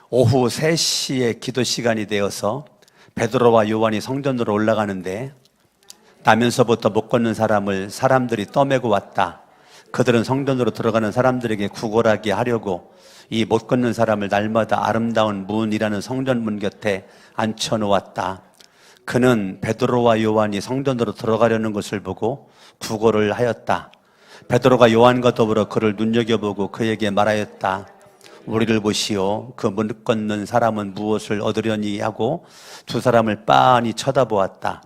오후 3시에 기도 시간이 되어서 베드로와 요한이 성전으로 올라가는데 나면서부터 못 걷는 사람을 사람들이 떠매고 왔다. 그들은 성전으로 들어가는 사람들에게 구걸하게 하려고 이 못 걷는 사람을 날마다 아름다운 문이라는 성전문 곁에 앉혀놓았다. 그는 베드로와 요한이 성전으로 들어가려는 것을 보고 구걸을 하였다. 베드로가 요한과 더불어 그를 눈여겨보고 그에게 말하였다. 우리를 보시오. 그 못 걷는 사람은 무엇을 얻으려니 하고 두 사람을 빤히 쳐다보았다.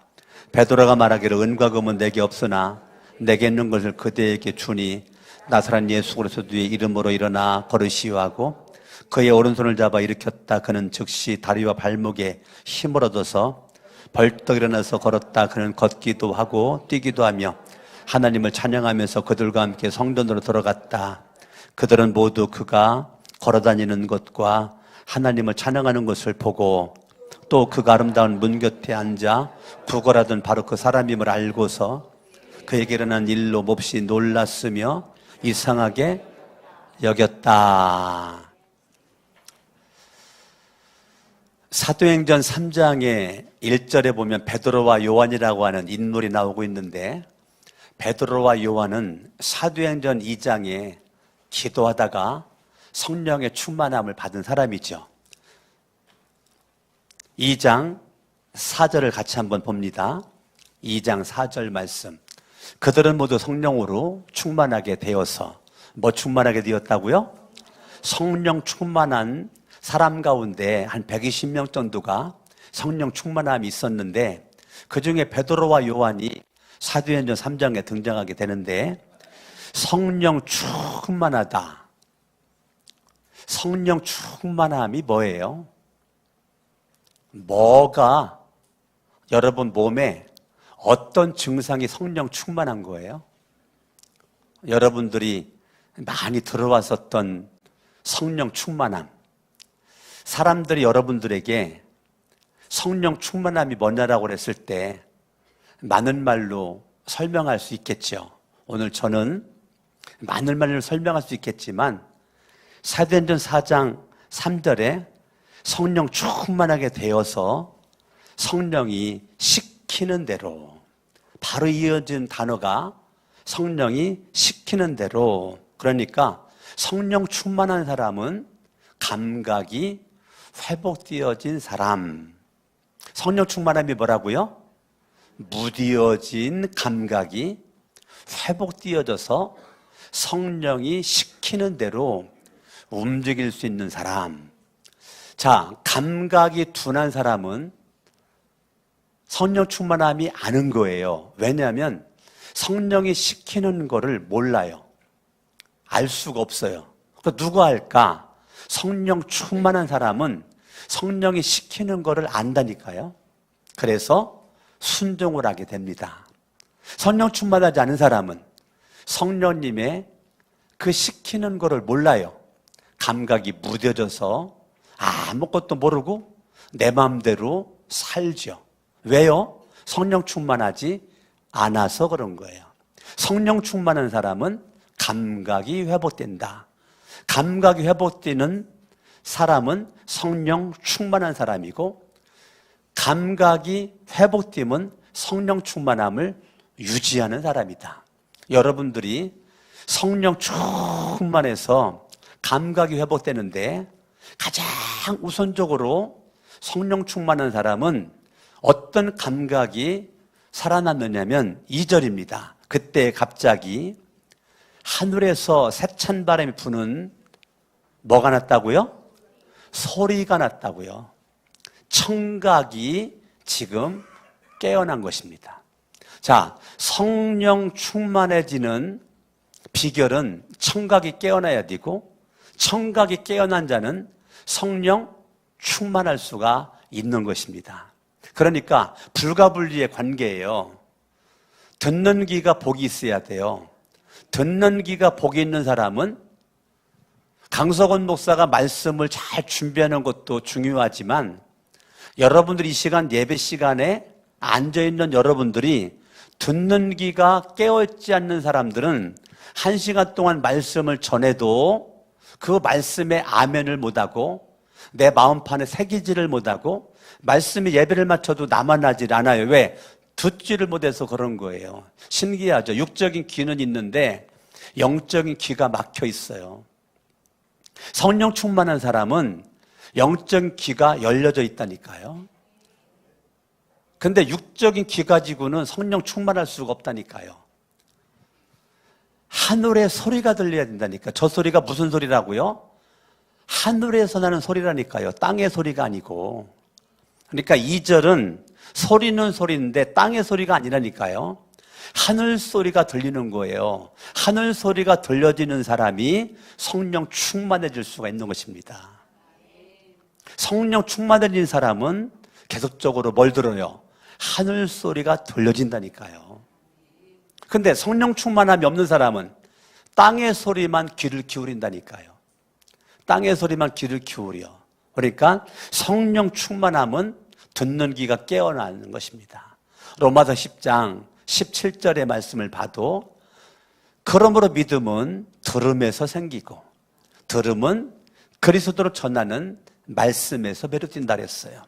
베드로가 말하기를 은과 금은 내게 없으나 내게 있는 것을 그대에게 주니 나사렛 예수 그리스도의 이름으로 일어나 걸으시오 하고 그의 오른손을 잡아 일으켰다. 그는 즉시 다리와 발목에 힘을 얻어서 벌떡 일어나서 걸었다. 그는 걷기도 하고 뛰기도 하며 하나님을 찬양하면서 그들과 함께 성전으로 들어갔다. 그들은 모두 그가 걸어다니는 것과 하나님을 찬양하는 것을 보고 또 그가 아름다운 문 곁에 앉아 구걸하던 바로 그 사람임을 알고서 그에게 일어난 일로 몹시 놀랐으며 이상하게 여겼다. 사도행전 3장의 1절에 보면 베드로와 요한이라고 하는 인물이 나오고 있는데 베드로와 요한은 사도행전 2장에 기도하다가 성령의 충만함을 받은 사람이죠. 2장 4절을 같이 한번 봅니다. 2장 4절 말씀. 그들은 모두 성령으로 충만하게 되어서 뭐 충만하게 되었다고요? 성령 충만한 사람 가운데 한 120명 정도가 성령 충만함이 있었는데 그중에 베드로와 요한이 사도행전 3장에 등장하게 되는데 성령 충만하다. 성령 충만함이 뭐예요? 뭐가 여러분 몸에 어떤 증상이 성령 충만한 거예요? 여러분들이 많이 들어왔었던 성령 충만함. 사람들이 여러분들에게 성령 충만함이 뭐냐라고 그랬을 때 많은 말로 설명할 수 있겠죠. 오늘 저는 많은 말로 설명할 수 있겠지만 사도행전 4장 3절에 성령 충만하게 되어서 성령이 시키는 대로 바로 이어진 단어가 성령이 시키는 대로 그러니까 성령 충만한 사람은 감각이 회복되어진 사람. 성령 충만함이 뭐라고요? 무디어진 감각이 회복되어져서 성령이 시키는 대로 움직일 수 있는 사람. 자, 감각이 둔한 사람은 성령 충만함이 아는 거예요. 왜냐하면 성령이 시키는 거를 몰라요. 알 수가 없어요. 그러니까 누가 알까? 성령 충만한 사람은 성령이 시키는 거를 안다니까요. 그래서 순종을 하게 됩니다. 성령 충만하지 않은 사람은 성령님의 그 시키는 거를 몰라요. 감각이 무뎌져서 아무것도 모르고 내 마음대로 살죠. 왜요? 성령 충만하지 않아서 그런 거예요. 성령 충만한 사람은 감각이 회복된다. 감각이 회복되는 사람은 성령 충만한 사람이고 감각이 회복되면 성령 충만함을 유지하는 사람이다. 여러분들이 성령 충만해서 감각이 회복되는데 가장 우선적으로 성령 충만한 사람은 어떤 감각이 살아났느냐면 2절입니다. 그때 갑자기 하늘에서 세찬 바람이 부는 뭐가 났다고요? 소리가 났다고요. 청각이 지금 깨어난 것입니다. 자, 성령 충만해지는 비결은 청각이 깨어나야 되고 청각이 깨어난 자는 성령 충만할 수가 있는 것입니다. 그러니까 불가분리의 관계예요. 듣는 귀가 복이 있어야 돼요. 듣는 귀가 복이 있는 사람은 강석원 목사가 말씀을 잘 준비하는 것도 중요하지만 여러분들이 이 시간 예배 시간에 앉아있는 여러분들이 듣는 귀가 깨어있지 않는 사람들은 1시간 동안 말씀을 전해도 그 말씀에 아멘을 못하고 내 마음판에 새기지를 못하고 말씀이 예배를 마쳐도 남아나질 않아요. 왜? 듣지를 못해서 그런 거예요. 신기하죠. 육적인 귀는 있는데 영적인 귀가 막혀 있어요. 성령 충만한 사람은 영적인 귀가 열려져 있다니까요. 근데 육적인 귀 가지고는 성령 충만할 수가 없다니까요. 하늘의 소리가 들려야 된다니까. 저 소리가 무슨 소리라고요? 하늘에서 나는 소리라니까요. 땅의 소리가 아니고. 그러니까 2절은 소리는 소리인데 땅의 소리가 아니라니까요. 하늘 소리가 들리는 거예요. 하늘 소리가 들려지는 사람이 성령 충만해질 수가 있는 것입니다. 성령 충만해진 사람은 계속적으로 뭘 들어요? 하늘 소리가 들려진다니까요. 근데 성령 충만함이 없는 사람은 땅의 소리만 귀를 기울인다니까요. 땅의 소리만 귀를 기울여. 그러니까 성령 충만함은 듣는 귀가 깨어나는 것입니다. 로마서 10장 17절의 말씀을 봐도 그러므로 믿음은 들음에서 생기고 들음은 그리스도로 전하는 말씀에서 비롯된다 그랬어요.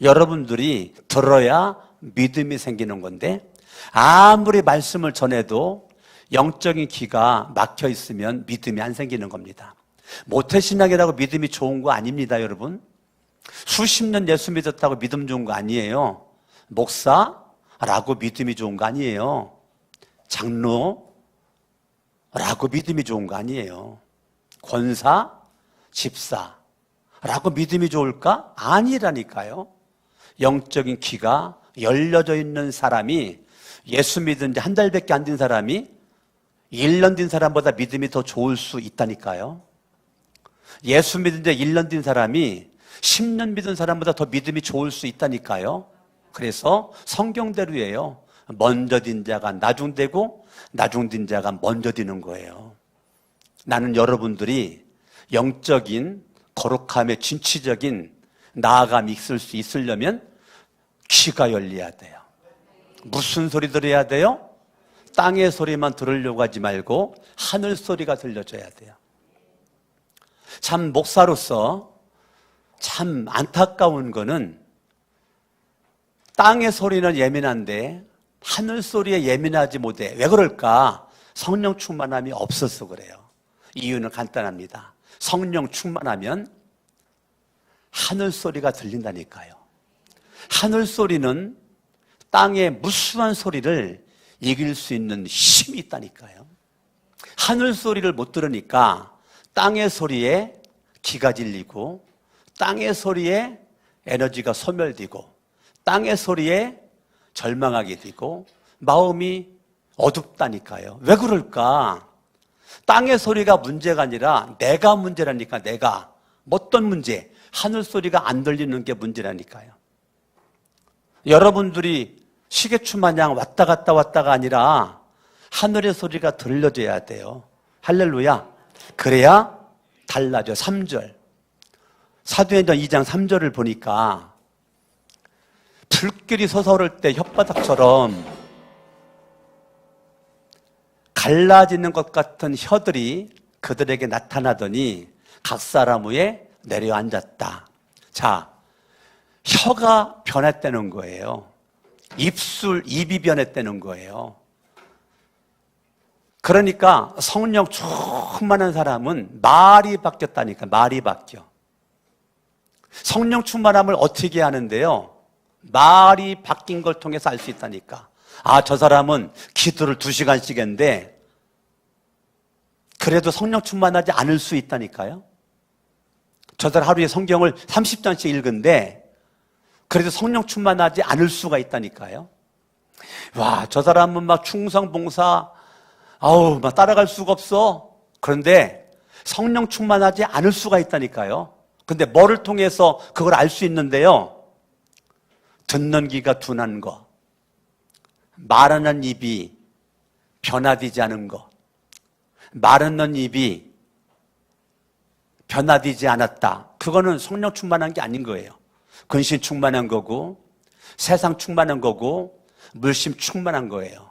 여러분들이 들어야 믿음이 생기는 건데 아무리 말씀을 전해도 영적인 귀가 막혀 있으면 믿음이 안 생기는 겁니다. 모태신앙이라고 믿음이 좋은 거 아닙니다, 여러분. 수십 년 예수 믿었다고 믿음 좋은 거 아니에요. 목사라고 믿음이 좋은 거 아니에요. 장로라고 믿음이 좋은 거 아니에요. 권사, 집사라고 믿음이 좋을까? 아니라니까요. 영적인 귀가 열려져 있는 사람이 예수 믿은 지 한 달밖에 안 된 사람이 1년 된 사람보다 믿음이 더 좋을 수 있다니까요. 예수 믿은 지 1년 된 사람이 10년 믿은 사람보다 더 믿음이 좋을 수 있다니까요. 그래서 성경대로예요. 먼저 된 자가 나중되고 나중된 자가 먼저 되는 거예요. 나는 여러분들이 영적인 거룩함의 진취적인 나아감이 있을 수 있으려면 귀가 열려야 돼요. 무슨 소리 들어야 돼요? 땅의 소리만 들으려고 하지 말고 하늘 소리가 들려줘야 돼요. 참 목사로서 참 안타까운 거는 땅의 소리는 예민한데 하늘 소리에 예민하지 못해. 왜 그럴까? 성령 충만함이 없어서 그래요. 이유는 간단합니다. 성령 충만하면 하늘 소리가 들린다니까요. 하늘 소리는 땅의 무수한 소리를 이길 수 있는 힘이 있다니까요. 하늘 소리를 못 들으니까 땅의 소리에 기가 질리고 땅의 소리에 에너지가 소멸되고 땅의 소리에 절망하게 되고 마음이 어둡다니까요. 왜 그럴까? 땅의 소리가 문제가 아니라 내가 문제라니까. 내가 어떤 문제? 하늘 소리가 안 들리는 게 문제라니까요. 여러분들이 시계추 마냥 왔다 갔다가 아니라 하늘의 소리가 들려줘야 돼요. 할렐루야. 그래야 달라져. 3절 사도행전 2장 3절을 보니까 불길이 솟아오를 때 혓바닥처럼 갈라지는 것 같은 혀들이 그들에게 나타나더니 각 사람 위에 내려앉았다. 자, 혀가 변했다는 거예요. 입이 변했다는 거예요. 그러니까 성령 충만한 사람은 말이 바뀌었다니까. 말이 바뀌어. 성령 충만함을 어떻게 하는데요? 말이 바뀐 걸 통해서 알 수 있다니까. 아, 저 사람은 기도를 2시간씩 했는데 그래도 성령 충만하지 않을 수 있다니까요. 저 사람 하루에 성경을 30장씩 읽은데 그래도 성령 충만하지 않을 수가 있다니까요. 와, 저 사람은 막 충성 봉사 막 따라갈 수가 없어. 그런데 성령 충만하지 않을 수가 있다니까요. 근데 뭐를 통해서 그걸 알 수 있는데요? 듣는 귀가 둔한 거, 말하는 입이 변화되지 않은 거, 말하는 입이 변화되지 않았다. 그거는 성령 충만한 게 아닌 거예요. 근심 충만한 거고 세상 충만한 거고 물심 충만한 거예요.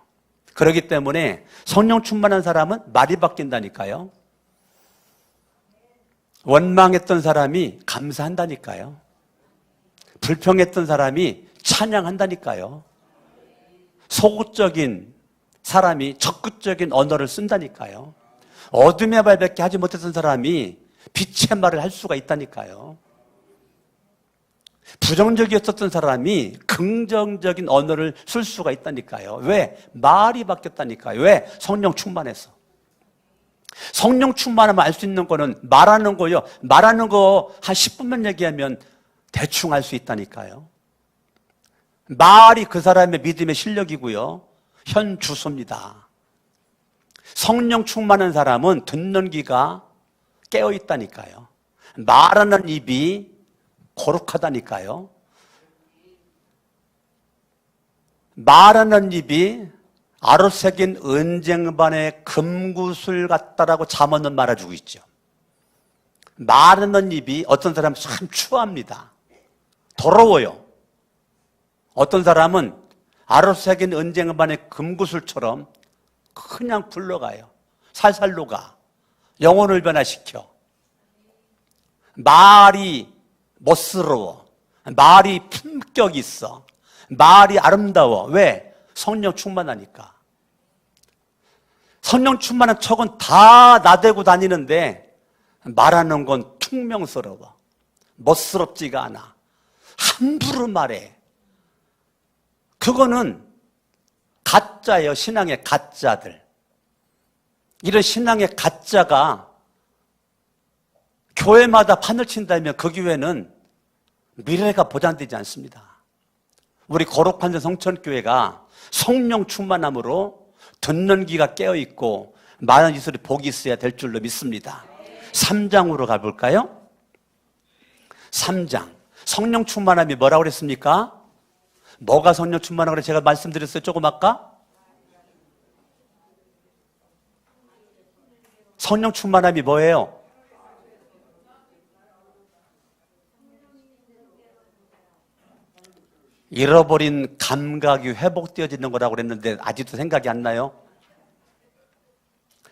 그렇기 때문에 성령 충만한 사람은 말이 바뀐다니까요. 원망했던 사람이 감사한다니까요. 불평했던 사람이 찬양한다니까요. 소극적인 사람이 적극적인 언어를 쓴다니까요. 어둠의 발밖에 하지 못했던 사람이 빛의 말을 할 수가 있다니까요. 부정적이었던 사람이 긍정적인 언어를 쓸 수가 있다니까요. 왜? 말이 바뀌었다니까요. 왜? 성령 충만해서. 성령 충만하면 알 수 있는 거는 말하는 거요. 말하는 거 한 10분만 얘기하면 대충 알 수 있다니까요. 말이 그 사람의 믿음의 실력이고요. 현 주소입니다. 성령 충만한 사람은 듣는 귀가 깨어 있다니까요. 말하는 입이 거룩하다니까요. 말하는 입이 아로새긴 은쟁반의 금구슬 같다라고 잠언은 말해주고 있죠. 말하는 입이 어떤 사람은 참 추합니다. 더러워요. 어떤 사람은 아로새긴 은쟁반의 금구슬처럼 그냥 굴러가요. 살살 녹아. 영혼을 변화시켜. 말이 멋스러워. 말이 품격 있어. 말이 아름다워. 왜? 성령 충만하니까. 성령 충만한 척은 다 나대고 다니는데 말하는 건 퉁명스러워. 멋스럽지가 않아. 함부로 말해. 그거는 가짜예요. 신앙의 가짜들. 이런 신앙의 가짜가 교회마다 판을 친다면 그 교회는 미래가 보장되지 않습니다. 우리 거룩한 성천교회가 성령 충만함으로 듣는 귀가 깨어있고 많은 이슬이 복이 있어야 될 줄로 믿습니다. 3장으로 가볼까요? 3장. 성령 충만함이 뭐라고 그랬습니까? 뭐가 성령 충만하고 그래? 제가 말씀드렸어요. 조금 아까? 성령 충만함이 뭐예요? 잃어버린 감각이 회복되어지는 거라고 그랬는데 아직도 생각이 안 나요?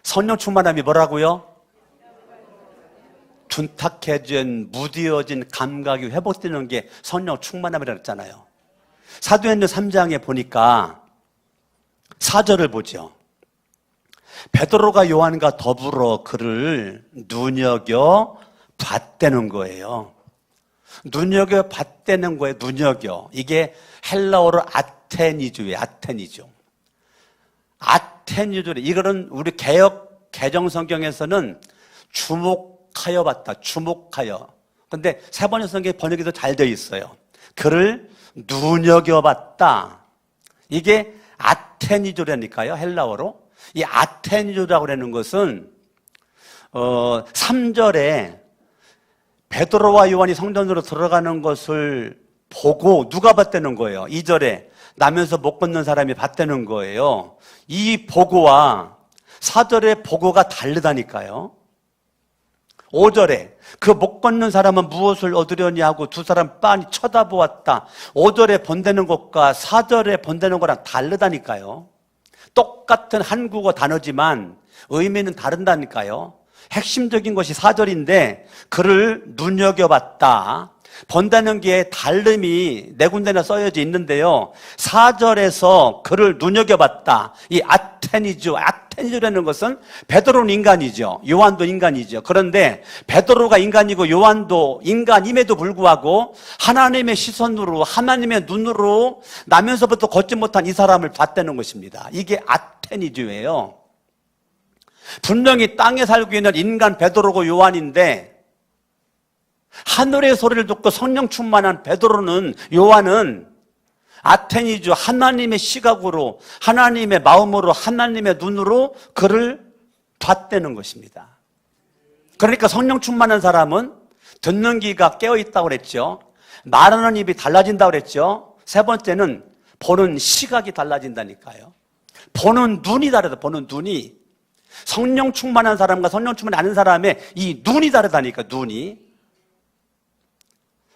성령 충만함이 뭐라고요? 둔탁해진, 무디어진 감각이 회복되는 게 성령 충만함이라고 했잖아요. 사도행전 3장에 보니까 4절을 보죠. 베드로가 요한과 더불어 그를 눈여겨 봤다는 거예요. 눈여겨 봤다는 거예요. 눈여겨. 이게 헬라어로 아테니주예요. 아테니주. 아테니주. 이거는 우리 개역 개정 성경에서는 주목하여 봤다. 주목하여. 근데 세번역 성경의 번역이 더 잘 되어 있어요. 그를 눈여겨 봤다. 이게 아테니주라니까요. 헬라어로. 이 아테니주라고 하는 것은 3절에 베드로와 요한이 성전으로 들어가는 것을 보고 누가 봤다는 거예요? 2절에 나면서 못 걷는 사람이 봤다는 거예요. 이 보고와 4절의 보고가 다르다니까요. 5절에 그 못 걷는 사람은 무엇을 얻으려니 하고 두 사람 빤히 쳐다보았다. 5절에 본다는 것과 4절에 본다는 거랑 다르다니까요. 똑같은 한국어 단어지만 의미는 다른다니까요. 핵심적인 것이 4절인데 그를 눈여겨봤다. 본다는 게 다름이 네 군데나 써여져 있는데요. 4절에서 그를 눈여겨봤다. 이 아테니주라는 것은 베드로는 인간이죠. 요한도 인간이죠. 그런데 베드로가 인간이고 요한도 인간임에도 불구하고 하나님의 시선으로 하나님의 눈으로 나면서부터 걷지 못한 이 사람을 봤다는 것입니다. 이게 아테니주예요. 분명히 땅에 살고 있는 인간 베드로고 요한인데 하늘의 소리를 듣고 성령 충만한 베드로는 요한은 아테니주 하나님의 시각으로 하나님의 마음으로 하나님의 눈으로 그를 봤다는 것입니다. 그러니까 성령 충만한 사람은 듣는 귀가 깨어있다고 그랬죠. 말하는 입이 달라진다고 그랬죠. 세 번째는 보는 시각이 달라진다니까요. 보는 눈이 다르다. 보는 눈이. 성령 충만한 사람과 성령 충만이 아닌 사람의 이 눈이 다르다니까. 눈이.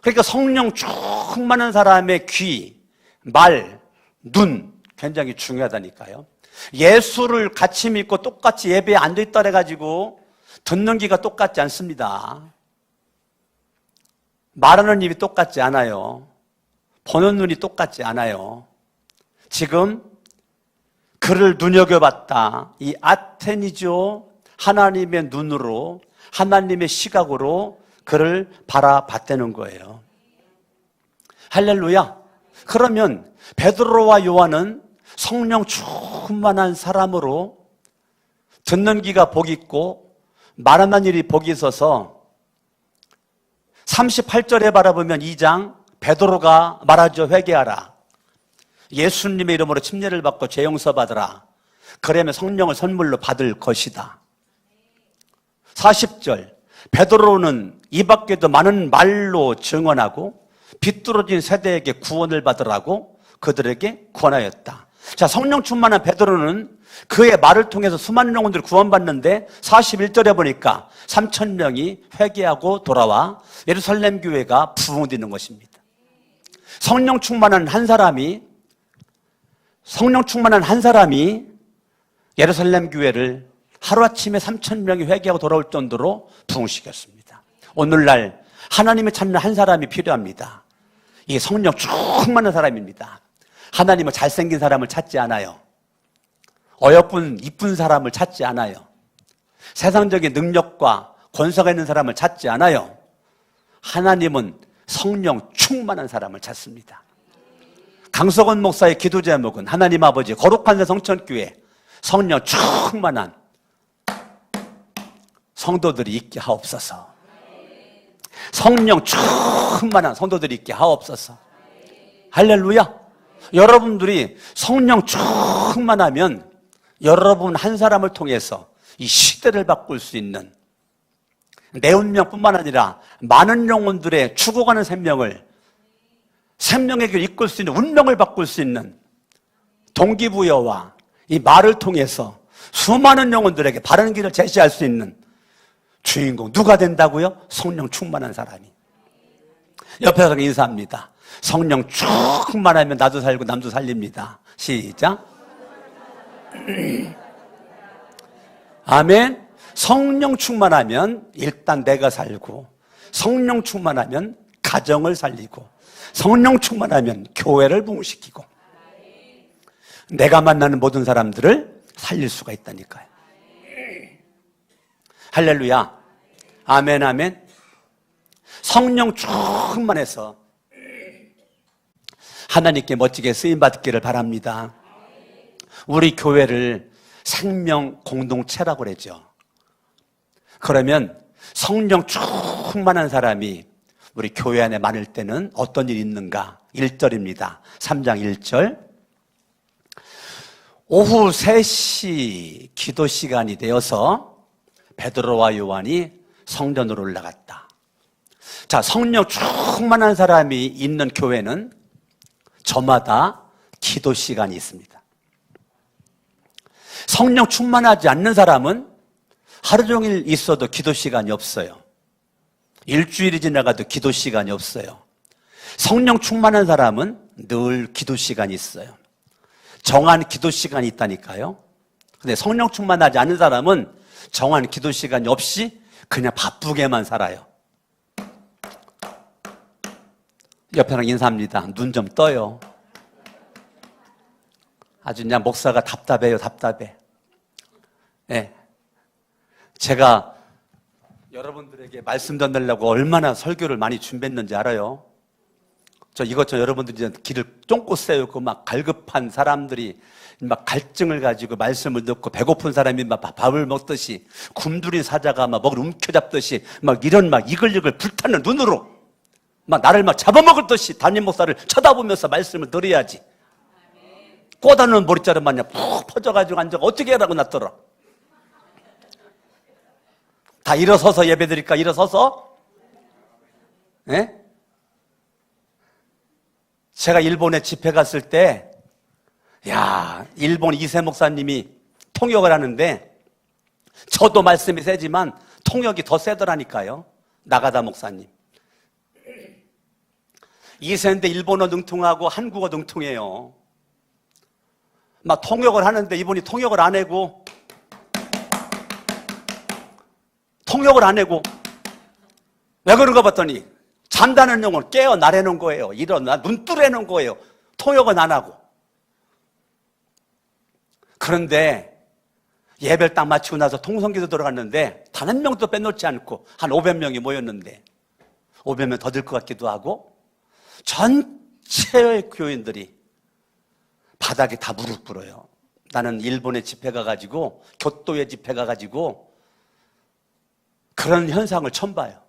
그러니까 성령 충만한 사람의 귀, 말, 눈 굉장히 중요하다니까요. 예수를 같이 믿고 똑같이 예배에 앉아있다 해가지고 듣는 귀가 똑같지 않습니다. 말하는 입이 똑같지 않아요. 보는 눈이 똑같지 않아요. 지금 그를 눈여겨봤다. 이 아테니죠. 하나님의 눈으로, 하나님의 시각으로 그를 바라봤다는 거예요. 할렐루야. 그러면 베드로와 요한은 성령 충만한 사람으로 듣는 귀가 복이 있고 말하는 일이 복이 있어서 38절에 바라보면 2장 베드로가 말하죠. 회개하라. 예수님의 이름으로 침례를 받고 죄 용서 받으라. 그러면 성령을 선물로 받을 것이다. 40절 베드로는 이 밖에도 많은 말로 증언하고 비뚤어진 세대에게 구원을 받으라고 그들에게 권하였다. 자, 성령 충만한 베드로는 그의 말을 통해서 수많은 영혼들이 구원받는데 41절에 보니까 3,000명이 회개하고 돌아와 예루살렘 교회가 부흥되는 것입니다. 성령 충만한 한 사람이 예루살렘 교회를 하루아침에 3,000명이 회개하고 돌아올 정도로 부흥시켰습니다. 오늘날 하나님을 찾는 한 사람이 필요합니다. 이게 성령 충만한 사람입니다. 하나님은 잘생긴 사람을 찾지 않아요. 어여쁜 이쁜 사람을 찾지 않아요. 세상적인 능력과 권세가 있는 사람을 찾지 않아요. 하나님은 성령 충만한 사람을 찾습니다. 강석원 목사의 기도 제목은 하나님 아버지 거룩한 새 성천교회 성령 충만한 성도들이 있게 하옵소서. 성령 충만한 성도들이 있게 하옵소서. 할렐루야. 여러분들이 성령 충만하면 여러분 한 사람을 통해서 이 시대를 바꿀 수 있는 내 운명뿐만 아니라 많은 영혼들의 죽어가는 생명의 길을 이끌 수 있는 운명을 바꿀 수 있는 동기부여와 이 말을 통해서 수많은 영혼들에게 바른 길을 제시할 수 있는 주인공 누가 된다고요? 성령 충만한 사람이. 옆에서 인사합니다. 성령 충만하면 나도 살고 남도 살립니다. 시작. 아멘. 성령 충만하면 일단 내가 살고, 성령 충만하면 가정을 살리고, 성령 충만하면 교회를 부흥시키고, 내가 만나는 모든 사람들을 살릴 수가 있다니까요. 할렐루야. 아멘, 아멘. 성령 충만해서 하나님께 멋지게 쓰임받기를 바랍니다. 우리 교회를 생명 공동체라고 그러죠. 그러면 성령 충만한 사람이 우리 교회 안에 많을 때는 어떤 일이 있는가? 1절입니다. 3장 1절. 오후 3시 기도 시간이 되어서 베드로와 요한이 성전으로 올라갔다. 자, 성령 충만한 사람이 있는 교회는 저마다 기도 시간이 있습니다. 성령 충만하지 않는 사람은 하루 종일 있어도 기도 시간이 없어요. 일주일이 지나가도 기도 시간이 없어요. 성령 충만한 사람은 늘 기도 시간이 있어요. 정한 기도 시간이 있다니까요. 근데 성령 충만하지 않은 사람은 정한 기도 시간이 없이 그냥 바쁘게만 살아요. 옆에랑 인사합니다. 눈 좀 떠요. 아주 그냥 목사가 답답해요. 답답해. 네. 제가 여러분들에게 말씀 전달하려고 얼마나 설교를 많이 준비했는지 알아요? 저 이것저것 여러분들이 길을 쫑긋 세우고 막 갈급한 사람들이 막 갈증을 가지고 말씀을 듣고 배고픈 사람이 막 밥을 먹듯이 굶주린 사자가 막 먹을 움켜잡듯이 막 이런 막 이글이글 불타는 눈으로 막 나를 막 잡아먹을 듯이 담임 목사를 쳐다보면서 말씀을 들어야지. 꼬다는 머리자루 마냥 푹 퍼져가지고 앉아가 어떻게 하라고 놨더라. 다 일어서서 예배드릴까? 일어서서? 예? 제가 일본에 집회 갔을 때, 야, 일본 이세 목사님이 통역을 하는데, 저도 말씀이 세지만 통역이 더 세더라니까요. 나가다 목사님. 이세인데 일본어 능통하고 한국어 능통해요. 막 통역을 하는데 이분이 통역을 안 하고, 왜 그런가 봤더니 잠자는 영혼 깨어나라는 거예요. 일어나 눈 뜨라는 거예요. 통역은 안 하고. 그런데 예배를 딱 마치고 나서 통성기도 들어갔는데 단 한 명도 빼놓지 않고 한 500명이 모였는데 500명 더 될 것 같기도 하고 전체의 교인들이 바닥에 다 무릎 꿇어요. 나는 일본에 집회 가가지고 교토에 집회 가가지고 그런 현상을 처음 봐요.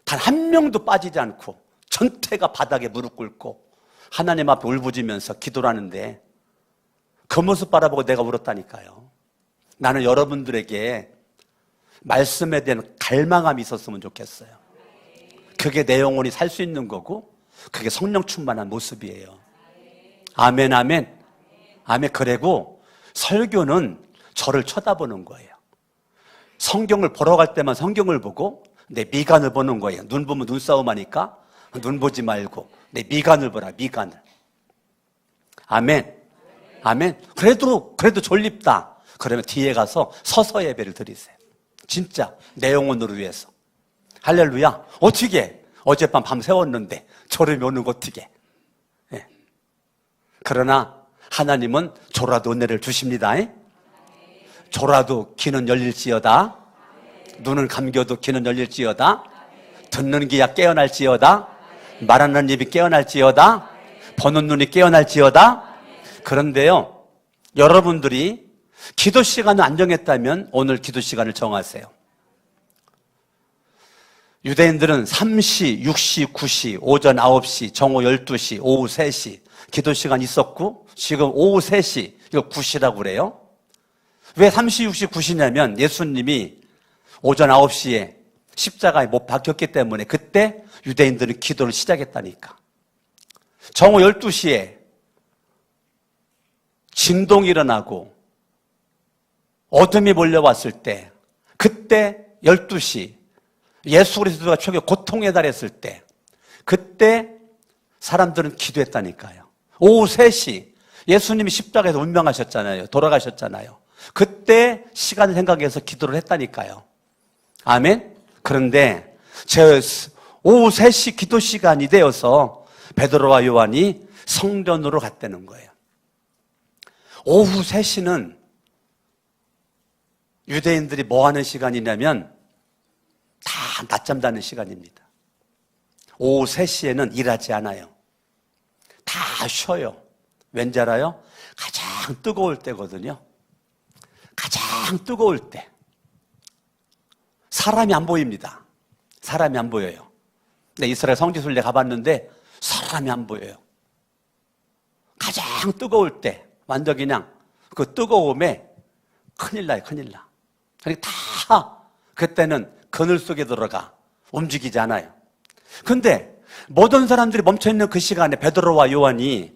단 한 명도 빠지지 않고 전체가 바닥에 무릎 꿇고 하나님 앞에 울부짖으면서 기도를 하는데 그 모습 바라보고 내가 울었다니까요. 나는 여러분들에게 말씀에 대한 갈망함이 있었으면 좋겠어요. 그게 내 영혼이 살 수 있는 거고 그게 성령 충만한 모습이에요. 아멘, 아멘. 아멘. 그리고 설교는 저를 쳐다보는 거예요. 성경을 보러 갈 때만 성경을 보고 내 미간을 보는 거예요. 눈 보면 눈싸움 하니까 눈 보지 말고 내 미간을 보라, 미간을. 아멘. 아멘. 그래도 졸립다. 그러면 뒤에 가서 서서 예배를 드리세요. 진짜 내 영혼으로 위해서. 할렐루야. 어떻게 어젯밤 밤 새웠는데 졸음이 오는 거 어떻게. 예. 그러나 하나님은 졸아도 은혜를 주십니다. 졸아도 귀는 열릴지어다. 눈은 감겨도 귀는 열릴지어다. 듣는 귀야 깨어날지어다. 말하는 입이 깨어날지어다. 보는 눈이 깨어날지어다. 그런데요, 여러분들이 기도 시간을 안 정했다면 오늘 기도 시간을 정하세요. 유대인들은 3시, 6시, 9시, 오전 9시, 정오 12시, 오후 3시 기도 시간 있었고 지금 오후 3시, 이거 9시라고 그래요. 왜 3시, 6시, 9시냐면 예수님이 오전 9시에 십자가에 못 박혔기 때문에 그때 유대인들은 기도를 시작했다니까. 정오 12시에 진동이 일어나고 어둠이 몰려왔을 때 그때 12시 예수 그리스도가 초기 고통에 달했을 때 그때 사람들은 기도했다니까요. 오후 3시 예수님이 십자가에서 운명하셨잖아요. 돌아가셨잖아요. 그때 시간을 생각해서 기도를 했다니까요. 아멘. 그런데 오후 3시 기도 시간이 되어서 베드로와 요한이 성전으로 갔다는 거예요. 오후 3시는 유대인들이 뭐 하는 시간이냐면 다 낮잠 자는 시간입니다. 오후 3시에는 일하지 않아요. 다 쉬어요. 왠지 알아요? 가장 뜨거울 때거든요. 가장 뜨거울 때. 사람이 안 보입니다. 사람이 안 보여요. 근데 이스라엘 성지순례 가봤는데 사람이 안 보여요. 가장 뜨거울 때 완전 그냥 그 뜨거움에 큰일 나요. 큰일 나. 그러니까 다 그때는 그늘 속에 들어가 움직이지 않아요. 근데 모든 사람들이 멈춰있는 그 시간에 베드로와 요한이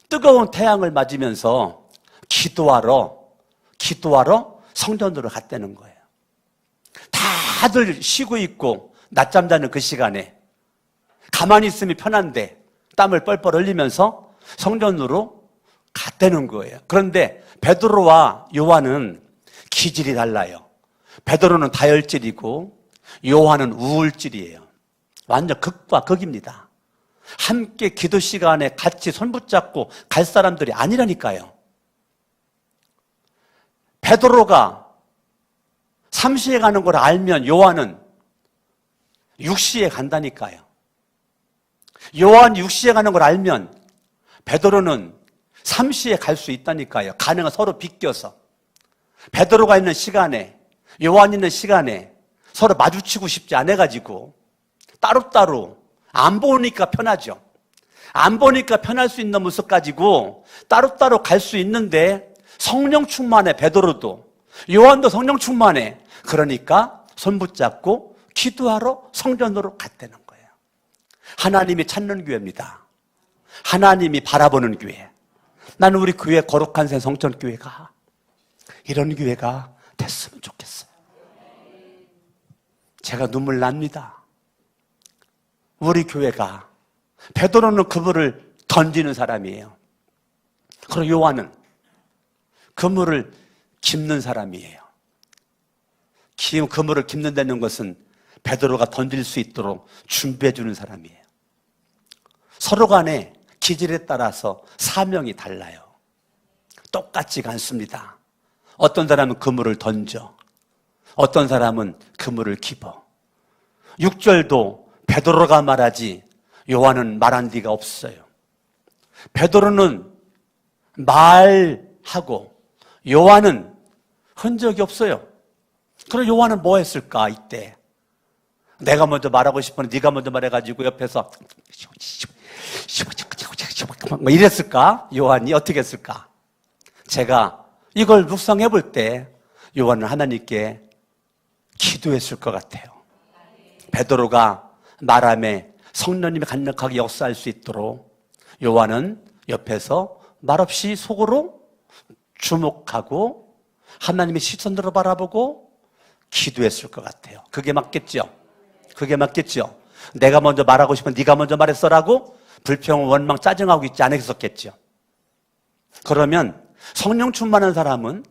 뜨거운 태양을 맞으면서 기도하러 성전으로 갔다는 거예요. 다들 쉬고 있고 낮잠 자는 그 시간에 가만히 있으면 편한데 땀을 뻘뻘 흘리면서 성전으로 갔다는 거예요. 그런데 베드로와 요한은 기질이 달라요. 베드로는 다혈질이고 요한은 우울질이에요. 완전 극과 극입니다. 함께 기도 시간에 같이 손 붙잡고 갈 사람들이 아니라니까요. 베드로가 3시에 가는 걸 알면 요한은 6시에 간다니까요. 요한이 6시에 가는 걸 알면 베드로는 3시에 갈 수 있다니까요. 가능한 서로 비껴서. 베드로가 있는 시간에 요한이 있는 시간에 서로 마주치고 싶지 않아가지고 따로따로 안 보니까 편하죠. 안 보니까 편할 수 있는 모습 가지고 따로따로 갈 수 있는데 성령 충만해. 베드로도 요한도 성령 충만해. 그러니까 손 붙잡고 기도하러 성전으로 갔다는 거예요. 하나님이 찾는 교회입니다. 하나님이 바라보는 교회. 나는 우리 교회 거룩한 새 성전교회가 이런 교회가 됐으면 좋겠어요. 제가 눈물 납니다. 우리 교회가 베드로는 그물을 던지는 사람이에요. 그리고 요한은 그물을 깁는 사람이에요. 그물을 깁는다는 것은 베드로가 던질 수 있도록 준비해 주는 사람이에요. 서로 간에 기질에 따라서 사명이 달라요. 똑같지가 않습니다. 어떤 사람은 그물을 던져, 어떤 사람은 그물을 집어. 6절도 베드로가 말하지 요한은 말한 데가 없어요. 베드로는 말하고 요한은 흔적이 없어요. 그럼 요한은 뭐 했을까 이때? 내가 먼저 말하고 싶었는데 네가 먼저 말해가지고 옆에서 뭐 이랬을까? 요한이 어떻게 했을까? 제가 이걸 묵상해 볼 때 요한은 하나님께 기도했을 것 같아요. 베드로가 말함에 성령님이 강력하게 역사할 수 있도록 요한은 옆에서 말없이 속으로 주목하고 하나님의 시선으로 바라보고 기도했을 것 같아요. 그게 맞겠죠? 그게 맞겠죠? 내가 먼저 말하고 싶은 네가 먼저 말했어라고 불평, 원망, 짜증하고 있지 않았었겠죠? 그러면 성령 충만한 사람은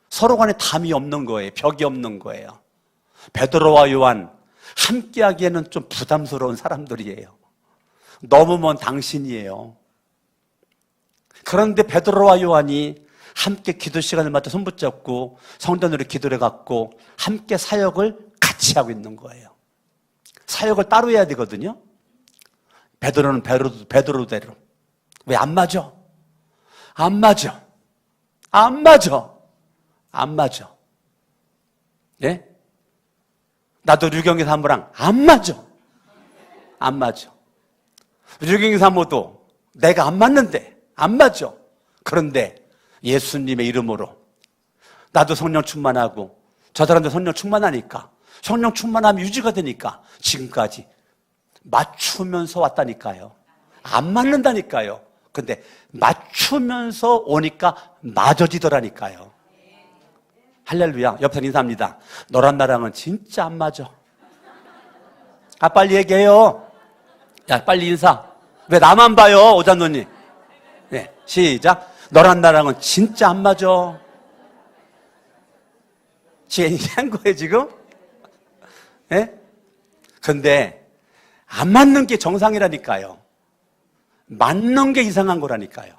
서로 간에 담이 없는 거예요. 벽이 없는 거예요. 베드로와 요한 함께 하기에는 좀 부담스러운 사람들이에요. 너무 먼 당신이에요. 그런데 베드로와 요한이 함께 기도 시간을 맞춰 손붙잡고 성전으로 기도를 갖고 함께 사역을 같이 하고 있는 거예요. 사역을 따로 해야 되거든요. 베드로는 베드로대로. 왜 안 맞아? 안 맞아. 안 맞아. 안 맞아. 예? 나도 류경희 사모랑 안 맞아. 안 맞아. 류경희 사모도 내가 안 맞는데 안 맞아. 그런데 예수님의 이름으로 나도 성령 충만하고 저 사람도 성령 충만하니까 성령 충만함이 유지가 되니까 지금까지 맞추면서 왔다니까요. 안 맞는다니까요. 근데 맞추면서 오니까 맞아지더라니까요. 할렐루야. 옆에 인사합니다. 너랑 나랑은 진짜 안 맞아. 아, 빨리 얘기해요. 야, 빨리 인사. 왜 나만 봐요, 오잔노님? 네, 시작. 너랑 나랑은 진짜 안 맞아. 지금 얘기한 거예요, 지금? 예? 네? 근데 안 맞는 게 정상이라니까요. 맞는 게 이상한 거라니까요.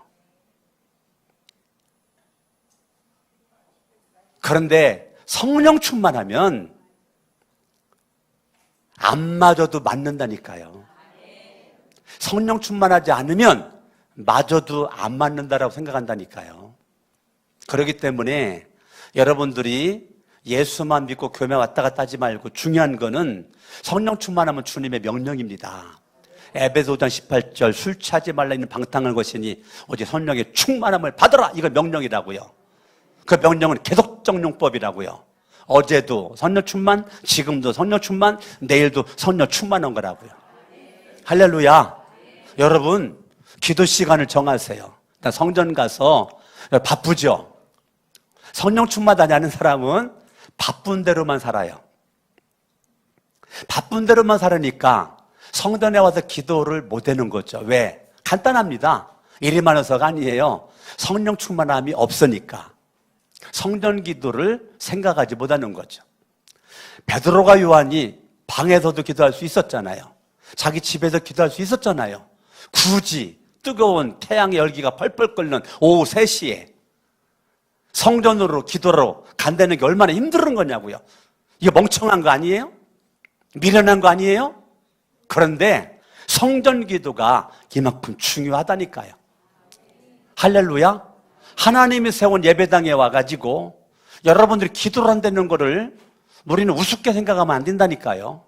그런데 성령 충만하면 안 맞아도 맞는다니까요. 성령 충만하지 않으면 맞아도 안 맞는다라고 생각한다니까요. 그렇기 때문에 여러분들이 예수만 믿고 교회 왔다 갔다 하지 말고 중요한 거는 성령 충만하면 주님의 명령입니다. 에베소 5장 18절 술 취하지 말라 있는 방탕한 것이니 오직 성령의 충만함을 받으라. 이거 명령이라고요. 그 명령은 계속정용법이라고요. 어제도 성령 충만, 지금도 성령 충만, 내일도 성령 충만한 거라고요. 할렐루야. 여러분 기도 시간을 정하세요. 성전 가서 바쁘죠. 성령 충만하지 않은 사람은 바쁜 대로만 살아요. 바쁜 대로만 살으니까 성전에 와서 기도를 못 하는 거죠. 왜? 간단합니다. 일이 많아서가 아니에요. 성령 충만함이 없으니까 성전 기도를 생각하지 못하는 거죠. 베드로가 요한이 방에서도 기도할 수 있었잖아요. 자기 집에서 기도할 수 있었잖아요. 굳이 뜨거운 태양의 열기가 펄펄 끓는 오후 3시에 성전으로 기도로 간다는 게 얼마나 힘든 거냐고요. 이게 멍청한 거 아니에요? 미련한 거 아니에요? 그런데 성전 기도가 이만큼 중요하다니까요. 할렐루야. 하나님이 세운 예배당에 와가지고 여러분들이 기도를 한다는 거를 우리는 우습게 생각하면 안 된다니까요.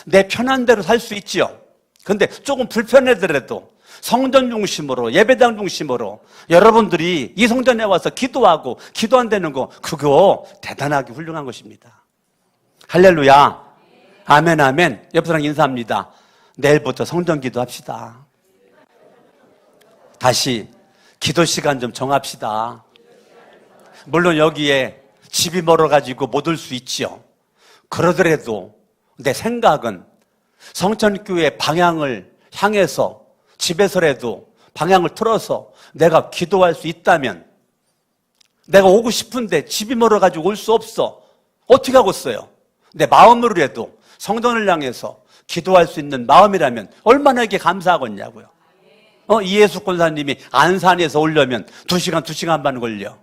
내 편한 대로 살 수 있죠. 근데 조금 불편하더라도 성전 중심으로 예배당 중심으로 여러분들이 이 성전에 와서 기도하고 기도한다는 거 그거 대단하게 훌륭한 것입니다. 할렐루야. 아멘 아멘. 옆 사람 인사합니다. 내일부터 성전 기도합시다. 다시 기도 시간 좀 정합시다. 물론 여기에 집이 멀어가지고 못 올 수 있죠. 그러더라도 내 생각은 성전교회 방향을 향해서 집에서라도 방향을 틀어서 내가 기도할 수 있다면 내가 오고 싶은데 집이 멀어가지고 올 수 없어. 어떻게 하겠어요? 내 마음으로라도 성전을 향해서 기도할 수 있는 마음이라면 얼마나 이게 감사하겠냐고요. 이예수 권사님이 안산에서 오려면 2시간, 2시간 반 걸려.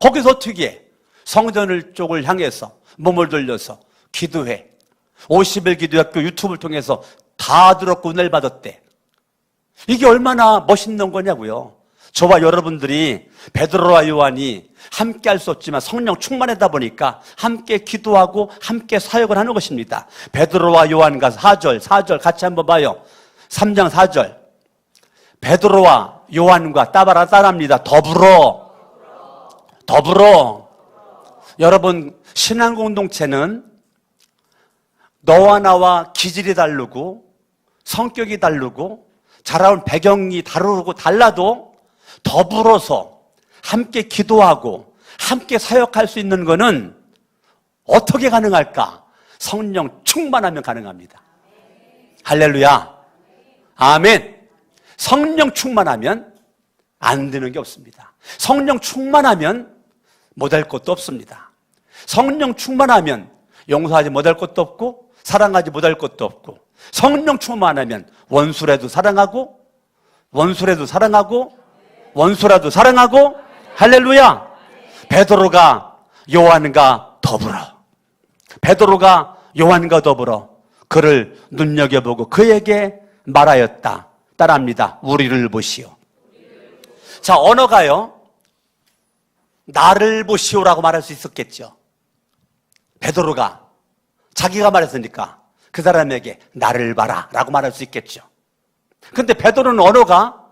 거기서 어떻게 해? 성전을 쪽을 향해서 몸을 돌려서 기도해. 50일 기도학교 유튜브를 통해서 다 들었고 은혜를 받았대. 이게 얼마나 멋있는 거냐고요. 저와 여러분들이 베드로와 요한이 함께 할 수 없지만 성령 충만하다 보니까 함께 기도하고 함께 사역을 하는 것입니다. 베드로와 요한과 4절 같이 한번 봐요. 3장 4절. 베드로와 요한과 따라합니다. 더불어. 여러분, 신앙 공동체는 너와 나와 기질이 다르고 성격이 다르고 자라온 배경이 다르고 달라도 더불어서 함께 기도하고 함께 사역할 수 있는 것은 어떻게 가능할까? 성령 충만하면 가능합니다. 할렐루야. 아멘. 성령 충만하면 안 되는 게 없습니다. 성령 충만하면 못할 것도 없습니다. 성령 충만하면 용서하지 못할 것도 없고 사랑하지 못할 것도 없고 성령 충만하면 원수라도 사랑하고 할렐루야. 베드로가 요한과 더불어 그를 눈여겨보고 그에게 말하였다. 따라합니다. 우리를 보시오. 자, 언어가요, 나를 보시오라고 말할 수 있었겠죠. 베드로가 자기가 말했으니까 그 사람에게 나를 봐라 라고 말할 수 있겠죠. 근데 베드로는 언어가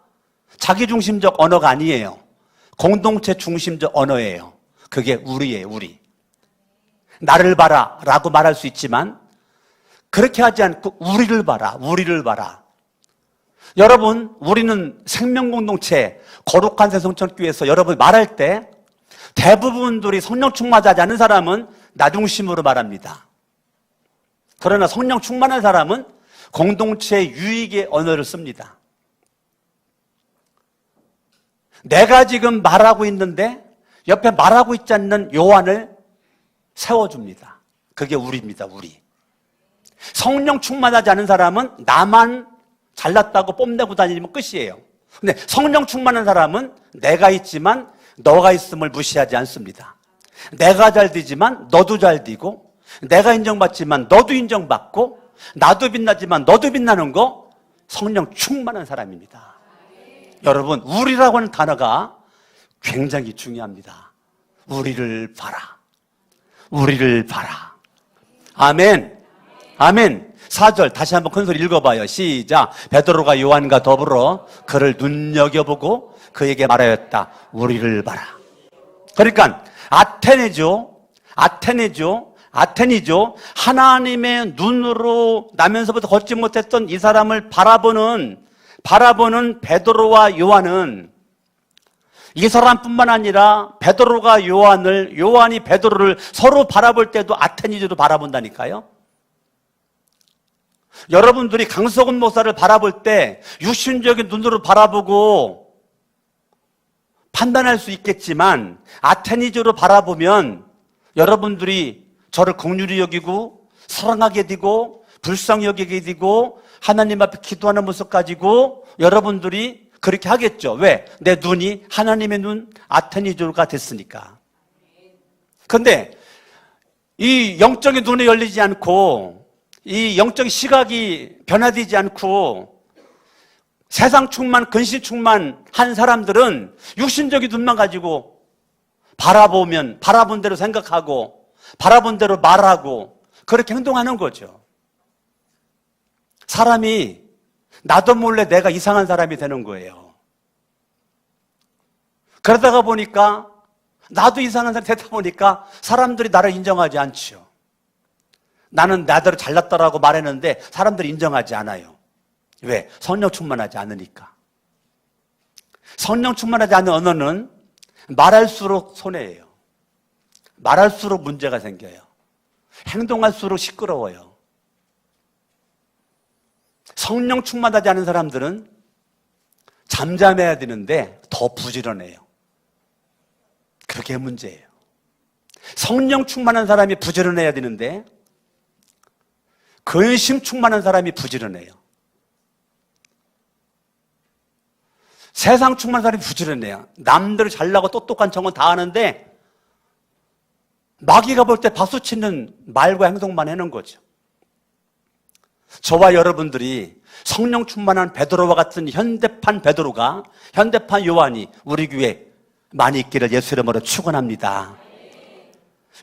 자기 중심적 언어가 아니에요. 공동체 중심적 언어예요. 그게 우리예요, 우리. 나를 봐라 라고 말할 수 있지만 그렇게 하지 않고 우리를 봐라. 여러분, 우리는 생명공동체 거룩한 새성천교회에서 여러분 말할 때 대부분들이 성령 충만하지 않은 사람은 나 중심으로 말합니다. 그러나 성령 충만한 사람은 공동체 유익의 언어를 씁니다. 내가 지금 말하고 있는데 옆에 말하고 있지 않는 요한을 세워줍니다. 그게 우리입니다, 우리. 성령 충만하지 않은 사람은 나만 잘났다고 뽐내고 다니면 끝이에요. 근데 성령 충만한 사람은 내가 있지만 너가 있음을 무시하지 않습니다. 내가 잘 되지만 너도 잘 되고, 내가 인정받지만 너도 인정받고, 나도 빛나지만 너도 빛나는 거 성령 충만한 사람입니다. 여러분, 우리라고 하는 단어가 굉장히 중요합니다. 우리를 봐라. 아멘. 4절 다시 한번 큰 소리 읽어봐요. 시작. 베드로가 요한과 더불어 그를 눈여겨보고 그에게 말하였다. 우리를 봐라. 그러니까 아테니죠. 하나님의 눈으로 나면서부터 걷지 못했던 이 사람을 바라보는 베드로와 요한은 이 사람뿐만 아니라 베드로가 요한이 베드로를 서로 바라볼 때도 아테니즈로 바라본다니까요. 여러분들이 강석훈 목사를 바라볼 때 육신적인 눈으로 바라보고 판단할 수 있겠지만 아테니즈로 바라보면 여러분들이 저를 긍휼히 여기고 사랑하게 되고 불쌍히 여기게 되고 하나님 앞에 기도하는 모습 가지고 여러분들이 그렇게 하겠죠. 왜? 내 눈이 하나님의 눈 아테니즈가 됐으니까. 그런데 이 영적인 눈이 열리지 않고 이 영적 시각이 변화되지 않고 세상 충만, 근심 충만한 사람들은 육신적인 눈만 가지고 바라본 대로 생각하고 바라본 대로 말하고 그렇게 행동하는 거죠. 사람이 나도 몰래 내가 이상한 사람이 되는 거예요. 그러다가 보니까 나도 이상한 사람이 되다 보니까 사람들이 나를 인정하지 않죠. 나는 나대로 잘났다라고 말했는데 사람들이 인정하지 않아요. 왜? 성령 충만하지 않으니까. 성령 충만하지 않은 언어는 말할수록 손해예요. 말할수록 문제가 생겨요. 행동할수록 시끄러워요. 성령 충만하지 않은 사람들은 잠잠해야 되는데 더 부지런해요. 그게 문제예요. 성령 충만한 사람이 부지런해야 되는데 근심 충만한 사람이 부지런해요. 세상 충만한 사람이 부지런해요. 남들 잘나고 똑똑한 척은 다 하는데 마귀가 볼 때 박수치는 말과 행동만 해놓은 거죠. 저와 여러분들이 성령 충만한 베드로와 같은 현대판 베드로가, 현대판 요한이 우리 교회에 많이 있기를 예수 이름으로 축원합니다.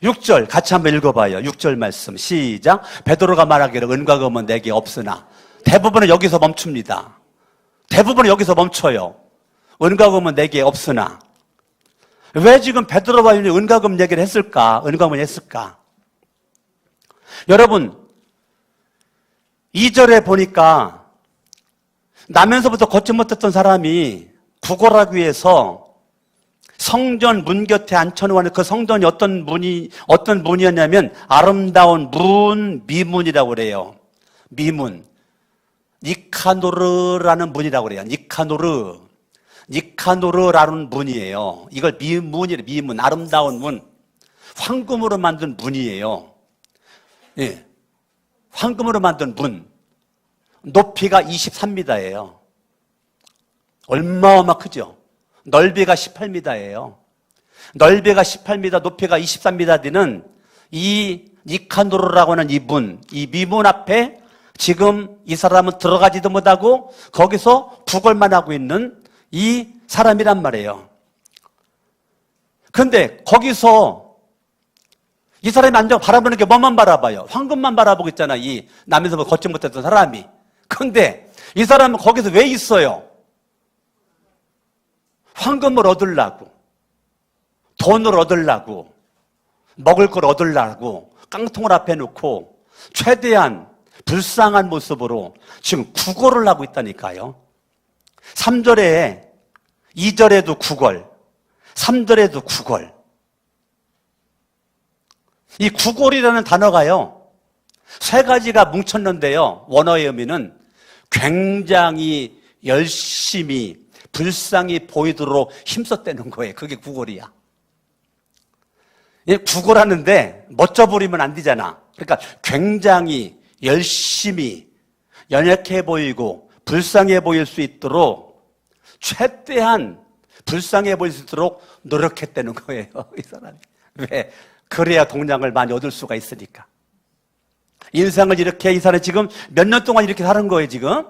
6절 같이 한번 읽어봐요. 6절 말씀 시작. 베드로가 말하기를 은과 금은 내게 없으나. 대부분은 여기서 멈춥니다. 대부분은 여기서 멈춰요. 은과 금은 내게 없으나. 왜 지금 베드로와 요한이 은과 금 얘기를 했을까? 은과 금을 했을까? 여러분 2절에 보니까 나면서부터 걷지 못했던 사람이 구걸하기 위해서 성전 문 곁에 앉혀놓은 그 성전이 어떤 문이었냐면 아름다운 문, 미문이라고 그래요. 미문. 니카노르라는 문이라고 그래요. 니카노르라는 문이에요. 이걸 미문이래요. 미문. 아름다운 문. 황금으로 만든 문이에요. 예. 황금으로 만든 문. 높이가 23m예요. 얼마나 크죠? 넓이가 18m예요. 넓이가 18m, 높이가 23m 되는 이 니카노르라고 하는 이 문, 이 미문 앞에 지금 이 사람은 들어가지도 못하고 거기서 구걸만 하고 있는 이 사람이란 말이에요. 그런데 거기서 이 사람이 앉아 바라보는 게 뭐만 바라봐요? 황금만 바라보고 있잖아. 이 남에서 걷지 못했던 사람이. 그런데 이 사람은 거기서 왜 있어요? 황금을 얻으려고, 돈을 얻으려고, 먹을 걸 얻으려고 깡통을 앞에 놓고 최대한 불쌍한 모습으로 지금 구걸을 하고 있다니까요. 3절에 2절에도 구걸, 3절에도 구걸. 이 구걸이라는 단어가요, 세 가지가 뭉쳤는데요. 원어의 의미는 굉장히 열심히 불쌍히 보이도록 힘썼다는 거예요. 그게 구걸이야. 구걸하는데 멋져 보이면 안 되잖아. 그러니까 굉장히 열심히 연약해 보이고 불쌍해 보일 수 있도록 최대한 불쌍해 보일 수 있도록 노력했다는 거예요. 이 사람이. 왜? 그래야 동량을 많이 얻을 수가 있으니까. 인생을 이렇게, 이 사람이 지금 몇 년 동안 이렇게 사는 거예요, 지금?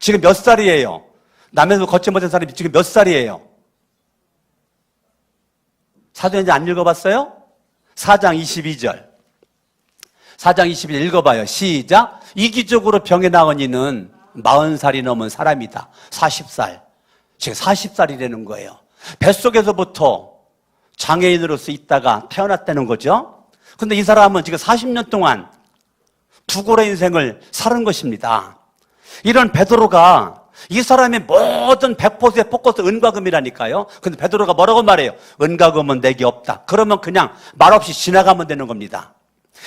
지금 몇 살이에요? 남에서 걷지 못한 사람이 지금 몇 살이에요? 사도행전 안 읽어봤어요? 4장 22절. 4장 22절 읽어봐요. 시작. 이기적으로 병에 나은 이는 40살이 넘은 사람이다. 40살. 지금 40살이라는 거예요. 뱃속에서부터 장애인으로서 있다가 태어났다는 거죠. 근데 이 사람은 지금 40년 동안 구걸의 인생을 사는 것입니다. 이런 베드로가 이 사람의 모든 100%의 포커스 은과 금이라니까요. 근데 베드로가 뭐라고 말해요? 은과 금은 내게 없다. 그러면 그냥 말없이 지나가면 되는 겁니다.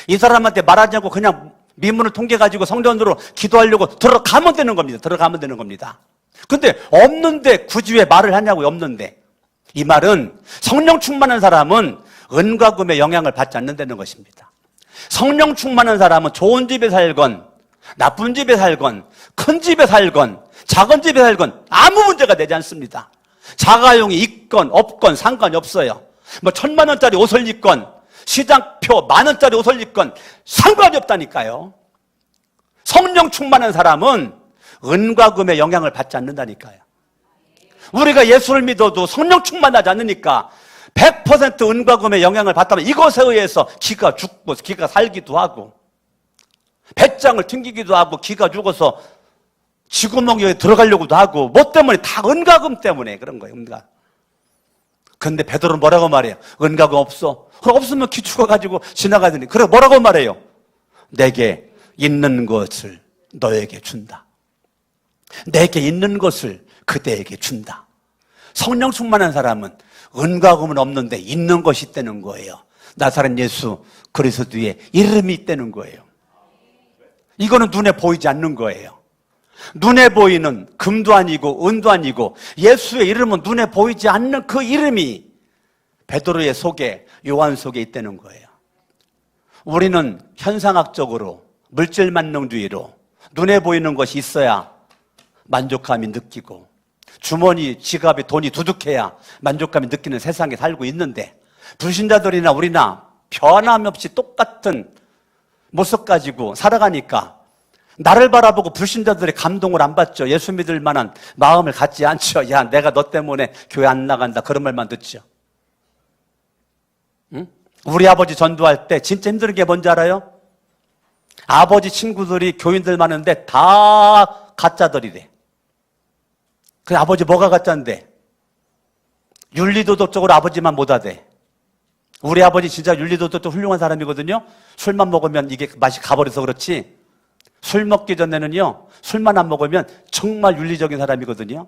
이 사람한테 말하지 않고 그냥 미문을 통계가지고 성전으로 기도하려고 들어가면 되는 겁니다. 들어가면 되는 겁니다. 근데 없는데 굳이 왜 말을 하냐고요? 없는데. 이 말은 성령 충만한 사람은 은과 금의 영향을 받지 않는다는 것입니다. 성령 충만한 사람은 좋은 집에 살건 나쁜 집에 살건 큰 집에 살건 작은 집에 살건 아무 문제가 되지 않습니다. 자가용이 있건 없건 상관이 없어요. 뭐 1,000만 원짜리 옷을 입건 시장표 10,000원짜리 옷을 입건 상관이 없다니까요. 성령 충만한 사람은 은과 금의 영향을 받지 않는다니까요. 우리가 예수를 믿어도 성령 충만하지 않으니까 100% 은과 금의 영향을 받다면 이것에 의해서 기가 죽고 기가 살기도 하고 배짱을 튕기기도 하고 기가 죽어서 쥐구멍에 들어가려고도 하고 뭐 때문에? 다 은과 금 때문에 그런 거예요. 은과. 근데 베드로는 뭐라고 말해요? 은과 금 없어. 그럼 없으면 기 죽어가지고 지나가더니 그래 뭐라고 말해요? 내게 있는 것을 너에게 준다. 내게 있는 것을 그대에게 준다. 성령 충만한 사람은 은과 금은 없는데 있는 것이 있다는 거예요. 나사렛 예수 그리스도의 이름이 있다는 거예요. 이거는 눈에 보이지 않는 거예요. 눈에 보이는 금도 아니고 은도 아니고 예수의 이름은 눈에 보이지 않는 그 이름이 베드로의 속에 요한 속에 있다는 거예요. 우리는 현상학적으로 물질 만능주의로 눈에 보이는 것이 있어야 만족감이 느끼고 주머니, 지갑에 돈이 두둑해야 만족감이 느끼는 세상에 살고 있는데 불신자들이나 우리나 변함없이 똑같은 모습 가지고 살아가니까 나를 바라보고 불신자들의 감동을 안 받죠. 예수 믿을 만한 마음을 갖지 않죠. 야, 내가 너 때문에 교회 안 나간다. 그런 말만 듣죠. 응? 우리 아버지 전도할 때 진짜 힘든 게 뭔지 알아요? 아버지 친구들이 교인들 많은데 다 가짜들이래. 그 아버지 뭐가 가짜인데? 윤리도덕적으로 아버지만 못하대. 우리 아버지 진짜 윤리도덕적 훌륭한 사람이거든요. 술만 먹으면 이게 맛이 가버려서 그렇지, 술 먹기 전에는요, 술만 안 먹으면 정말 윤리적인 사람이거든요.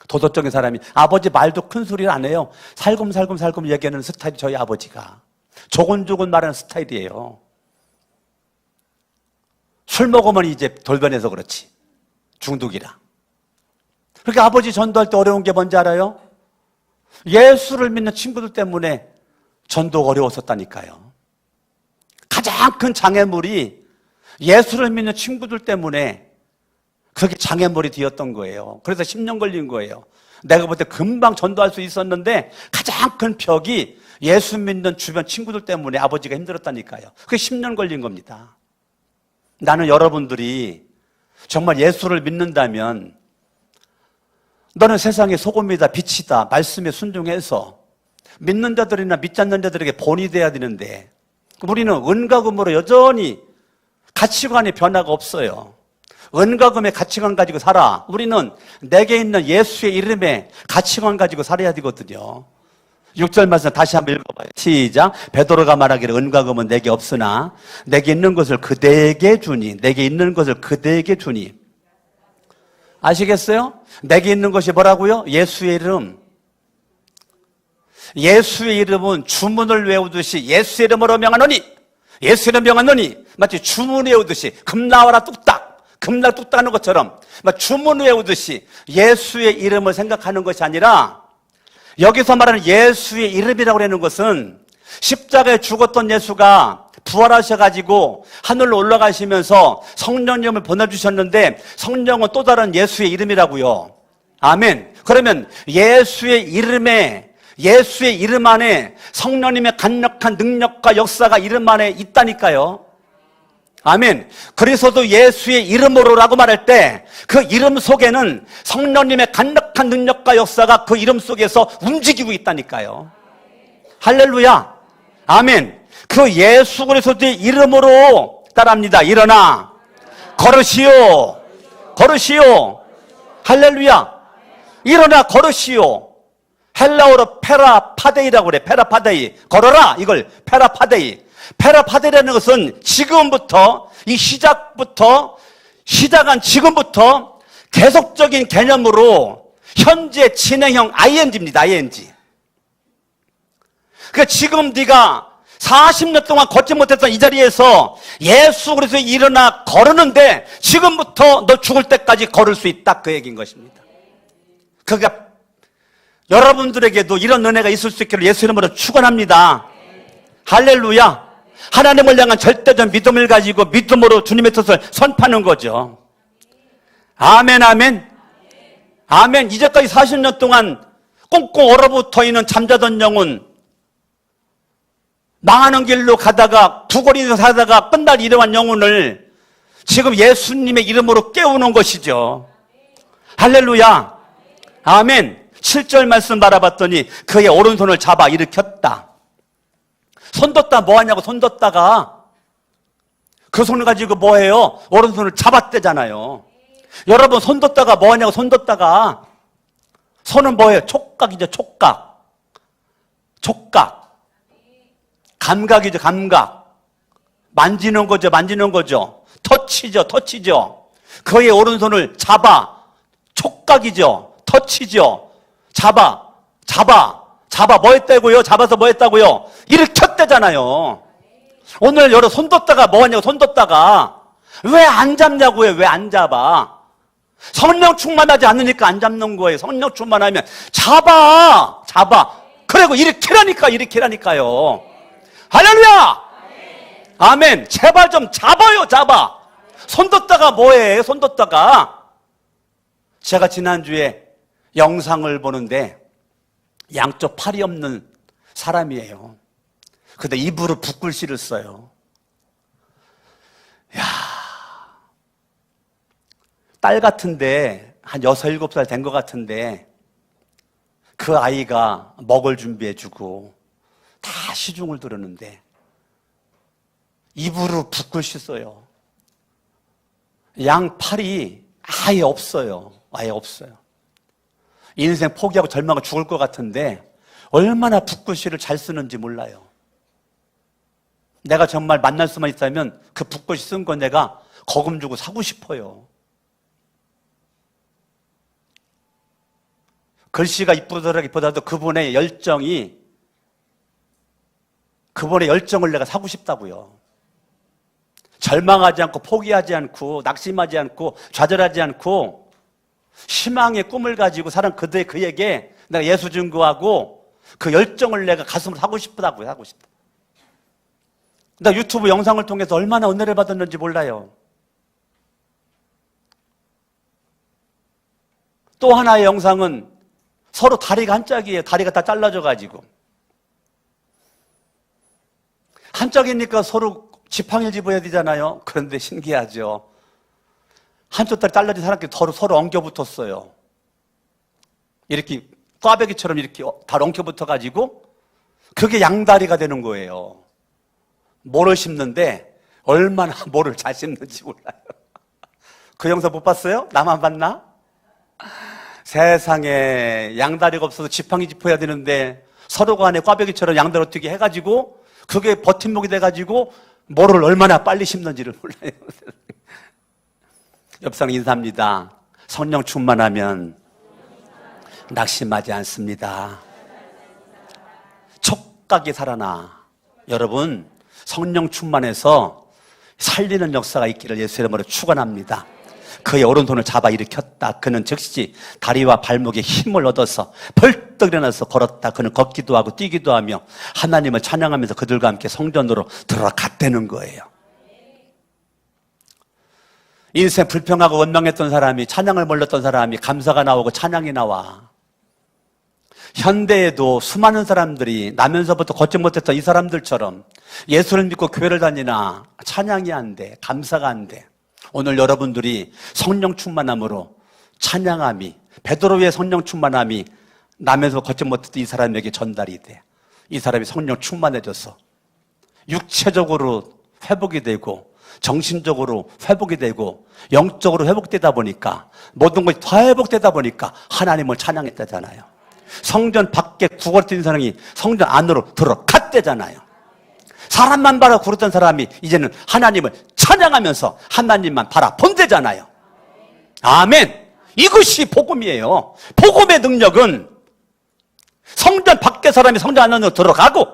도덕적인 사람이. 아버지 말도 큰 소리를 안 해요. 살금살금 얘기하는 스타일이 저희 아버지가. 조곤조곤 말하는 스타일이에요. 술 먹으면 이제 돌변해서 그렇지, 중독이라. 그러니까 아버지 전도할 때 어려운 게 뭔지 알아요? 예수를 믿는 친구들 때문에 전도가 어려웠었다니까요. 가장 큰 장애물이 예수를 믿는 친구들 때문에 그렇게 장애물이 되었던 거예요. 그래서 10년 걸린 거예요. 내가 볼 때 금방 전도할 수 있었는데 가장 큰 벽이 예수 믿는 주변 친구들 때문에 아버지가 힘들었다니까요. 그게 10년 걸린 겁니다. 나는 여러분들이 정말 예수를 믿는다면 너는 세상의 소금이다, 빛이다, 말씀에 순종해서 믿는 자들이나 믿지 않는 자들에게 본이 돼야 되는데 우리는 은과금으로 여전히 가치관의 변화가 없어요. 은과금의 가치관 가지고 살아. 우리는 내게 있는 예수의 이름에 가치관 가지고 살아야 되거든요. 6절 말씀 다시 한번 읽어봐요. 시작. 베드로가 말하기를 은과금은 내게 없으나 내게 있는 것을 그대에게 주니, 내게 있는 것을 그대에게 주니. 아시겠어요? 내게 있는 것이 뭐라고요? 예수의 이름. 예수의 이름은 주문을 외우듯이 예수의 이름으로 명하노니, 예수의 이름 명하노니, 마치 주문 외우듯이 금 나와라 뚝딱, 금나 뚝딱 하는 것처럼 주문 외우듯이 예수의 이름을 생각하는 것이 아니라, 여기서 말하는 예수의 이름이라고 하는 것은 십자가에 죽었던 예수가 부활하셔가지고 하늘로 올라가시면서 성령님을 보내주셨는데 성령은 또 다른 예수의 이름이라고요. 아멘. 그러면 예수의 이름 안에 성령님의 강력한 능력과 역사가 이름 안에 있다니까요. 아멘. 그리스도 예수의 이름으로라고 말할 때 그 이름 속에는 성령님의 강력한 능력과 역사가 그 이름 속에서 움직이고 있다니까요. 할렐루야. 아멘. 그 예수 그리스도의 이름으로 따라합니다. 일어나 걸으시오, 걸으시오. 할렐루야. 일어나 걸으시오. 헬라어로 페라파데이라고 그래. 페라파데이. 걸어라. 이걸 페라파데이. 페라파데이라는 것은 지금부터, 이 시작한 지금부터 계속적인 개념으로 현재 진행형 ing입니다. ing. 그러니까 지금 네가 40년 동안 걷지 못했던 이 자리에서 예수 그리스도 일어나 걸었는데 지금부터 너 죽을 때까지 걸을 수 있다, 그 얘기인 것입니다. 그러니까 여러분들에게도 이런 은혜가 있을 수 있기를 예수 이름으로 축원합니다. 할렐루야. 하나님을 향한 절대적 믿음을 가지고 믿음으로 주님의 뜻을 선포하는 거죠. 아멘, 아멘. 아멘. 이제까지 40년 동안 꽁꽁 얼어붙어 있는 잠자던 영혼, 망하는 길로 가다가 구걸이서 살다가 끝날 이러한 영혼을 지금 예수님의 이름으로 깨우는 것이죠. 할렐루야. 아멘. 7절 말씀 바라봤더니 그의 오른손을 잡아 일으켰다. 손뒀다 뭐하냐고. 손뒀다가 그 손을 가지고 뭐해요? 오른손을 잡았대잖아요. 여러분, 손뒀다가 뭐하냐고. 손뒀다가 손은 뭐예요? 촉각이죠. 촉각. 감각이죠. 감각. 만지는 거죠. 터치죠. 그의 오른손을 잡아. 촉각이죠. 터치죠. 잡아 뭐 했다고요? 잡아서 뭐 했다고요? 일으켰대잖아요. 오늘 여러 손뒀다가 뭐하냐고. 손뒀다가 왜 안 잡냐고요. 왜 안 잡아? 성령 충만하지 않으니까 안 잡는 거예요. 성령 충만하면 잡아. 그리고 일으키라니까요. 할렐루야. 아멘. 제발 좀 잡아요, 잡아. 손 뒀다가 뭐해, 손 뒀다가. 제가 지난주에 영상을 보는데 양쪽 팔이 없는 사람이에요. 근데 입으로 붓글씨를 써요. 야, 딸 같은데 한 6, 7살 된 것 같은데 그 아이가 먹을 준비해주고 다 시중을 들었는데 입으로 붓글씨 써요. 양팔이 아예 없어요. 아예 없어요. 인생 포기하고 절망하고 죽을 것 같은데 얼마나 붓글씨를 잘 쓰는지 몰라요. 내가 정말 만날 수만 있다면 그 붓글씨 쓴 거 내가 거금 주고 사고 싶어요. 글씨가 이쁘더라기보다도 그분의 열정을 내가 사고 싶다고요. 절망하지 않고 포기하지 않고 낙심하지 않고 좌절하지 않고 희망의 꿈을 가지고 살은 그에게 내가 예수 증거하고 그 열정을 내가 가슴으로 사고 싶다고요. 하고 싶다. 나 유튜브 영상을 통해서 얼마나 은혜를 받았는지 몰라요. 또 하나의 영상은 서로 다리가 한 짝이에요. 다리가 다 잘라져가지고. 한 짝이니까 서로 지팡이를 집어야 되잖아요. 그런데 신기하죠. 한쪽 다리 잘라진 사람끼리 서로 엉겨붙었어요. 이렇게 꽈배기처럼 이렇게 다 엉켜붙어가지고 그게 양다리가 되는 거예요. 모를 심는데 얼마나 모를 잘 심는지 몰라요. 그 영상 못 봤어요? 나만 봤나? 세상에 양다리가 없어서 지팡이 짚어야 되는데 서로 간에 꽈배기처럼 양다리 어떻게 해가지고 그게 버팀목이 돼가지고 모를 얼마나 빨리 심는지를 몰라요. 옆상 인사합니다. 성령 충만하면 낙심하지 않습니다. 촉각이 살아나. 여러분, 성령 충만해서 살리는 역사가 있기를 예수 이름으로 축원합니다. 그의 오른손을 잡아 일으켰다. 그는 즉시 다리와 발목에 힘을 얻어서 벌떡 일어나서 걸었다. 그는 걷기도 하고 뛰기도 하며 하나님을 찬양하면서 그들과 함께 성전으로 들어갔다는 거예요. 인생 불평하고 원망했던 사람이, 찬양을 몰랐던 사람이 감사가 나오고 찬양이 나와. 현대에도 수많은 사람들이 나면서부터 걷지 못했던 이 사람들처럼 예수를 믿고 교회를 다니나 찬양이 안 돼, 감사가 안 돼. 오늘 여러분들이 성령 충만함으로 찬양함이, 베드로의 성령 충만함이 남에서 걷지 못했던 이 사람에게 전달이 돼. 이 사람이 성령 충만해져서 육체적으로 회복이 되고 정신적으로 회복이 되고 영적으로 회복되다 보니까 모든 것이 다 회복되다 보니까 하나님을 찬양했다잖아요. 성전 밖에 구걸을 뛰는 사람이 성전 안으로 들어갔대잖아요. 사람만 바라 구르던 사람이 이제는 하나님을 찬양하면서 하나님만 바라본대잖아요. 아멘. 이것이 복음이에요. 복음의 능력은 성전 밖에 사람이 성전 안으로 들어가고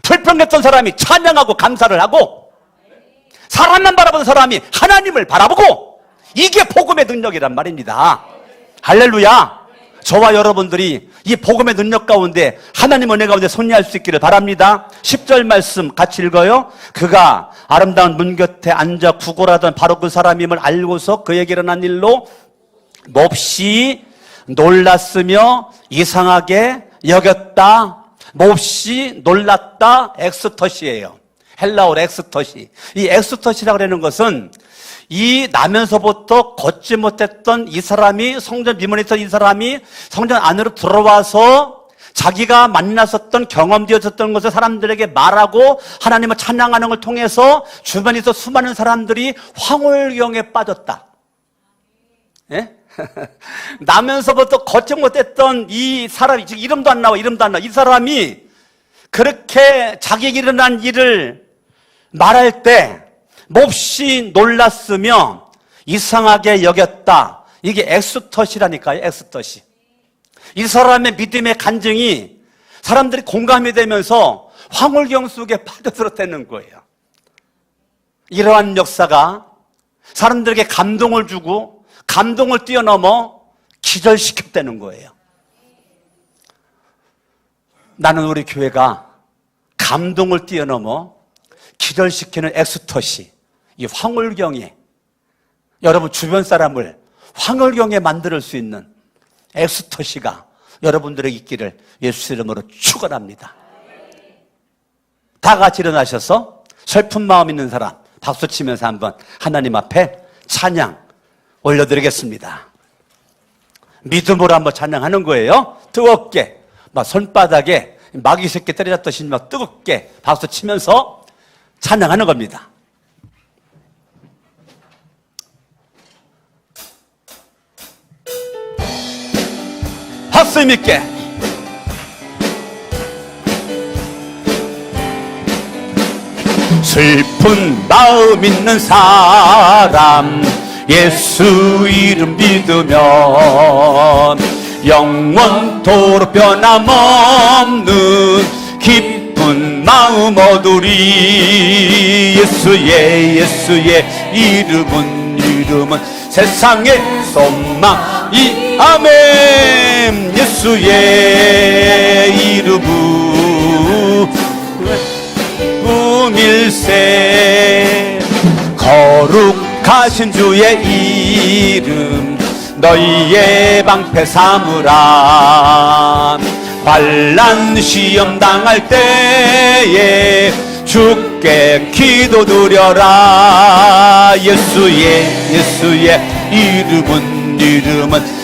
불평했던 사람이 찬양하고 감사를 하고 사람만 바라보는 사람이 하나님을 바라보고, 이게 복음의 능력이란 말입니다. 할렐루야. 저와 여러분들이 이 복음의 능력 가운데 하나님 은혜 가운데 손리할 수 있기를 바랍니다. 10절 말씀 같이 읽어요. 그가 아름다운 문 곁에 앉아 구걸하던 바로 그 사람임을 알고서 그에게 일어난 일로 몹시 놀랐으며 이상하게 여겼다. 몹시 놀랐다. 엑스터시예요. 헬라어로 엑스터시. 이 엑스터시라고 하는 것은 이 나면서부터 걷지 못했던 이 사람이, 성전 비문에 있던 이 사람이 성전 안으로 들어와서 자기가 만났었던 경험되었었던 것을 사람들에게 말하고 하나님을 찬양하는 걸 통해서 주변에 있어 수많은 사람들이 황홀경에 빠졌다. 예? 나면서부터 걷지 못했던 이 사람이, 지금 이름도 안 나와. 이 사람이 그렇게 자기에게 일어난 일을 말할 때 몹시 놀랐으며 이상하게 여겼다. 이게 엑스터시라니까요. 엑스터시. 이 사람의 믿음의 간증이 사람들이 공감이 되면서 황홀경 속에 빠져들었다는 거예요. 이러한 역사가 사람들에게 감동을 주고 감동을 뛰어넘어 기절시켰다는 거예요. 나는 우리 교회가 감동을 뛰어넘어 기절시키는 엑스터시, 이 황홀경에, 여러분 주변 사람을 황홀경에 만들 수 있는 엑스터시가 여러분들에게 있기를 예수 이름으로 축원합니다. 다 같이 일어나셔서 슬픈 마음 있는 사람 박수 치면서 한번 하나님 앞에 찬양 올려드리겠습니다. 믿음으로 한번 찬양하는 거예요. 뜨겁게 막 손바닥에 마귀 새끼 때려잡듯이 막 뜨겁게 박수 치면서 찬양하는 겁니다. 박수 있게. 슬픈 마음 있는 사람 예수 이름 믿으면 영원토록 변함없는 기쁜 마음 얻으리. 예수의 이름은 세상의 소망이 아멘. 예수의 이름은 일세 거룩하신 주의 이름 너희의 방패 삼으라. 환난 시험 당할 때에 주께 기도드려라. 예수의 이름은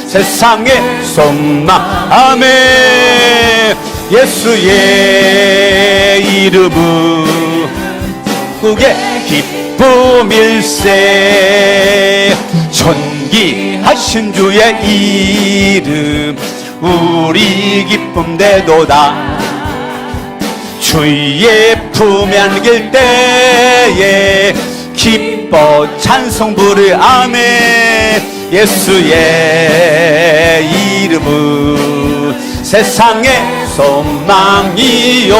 세상의 소망 아멘. 예수의 이름은 그게 기쁨일세. 존귀하신 주의 이름 우리 기쁨 되도다. 주의 품에 안길 때에 기뻐 찬송 부르 아멘. 예수의 이름은 세상의 소망이요.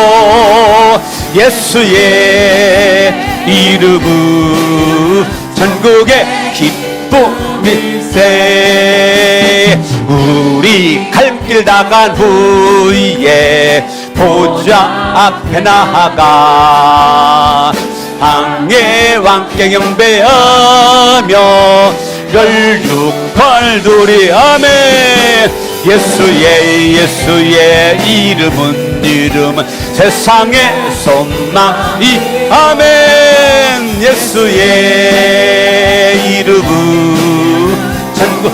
예수의 이름은 전국의 기쁨일세. 우리 갈 길 다 간 후에 보좌 앞에 나아가 항해 왕께 경배하며 혈육걸들이 아멘. 예수의 이름은 세상의 소망이 아멘. 예수의 이름은 전국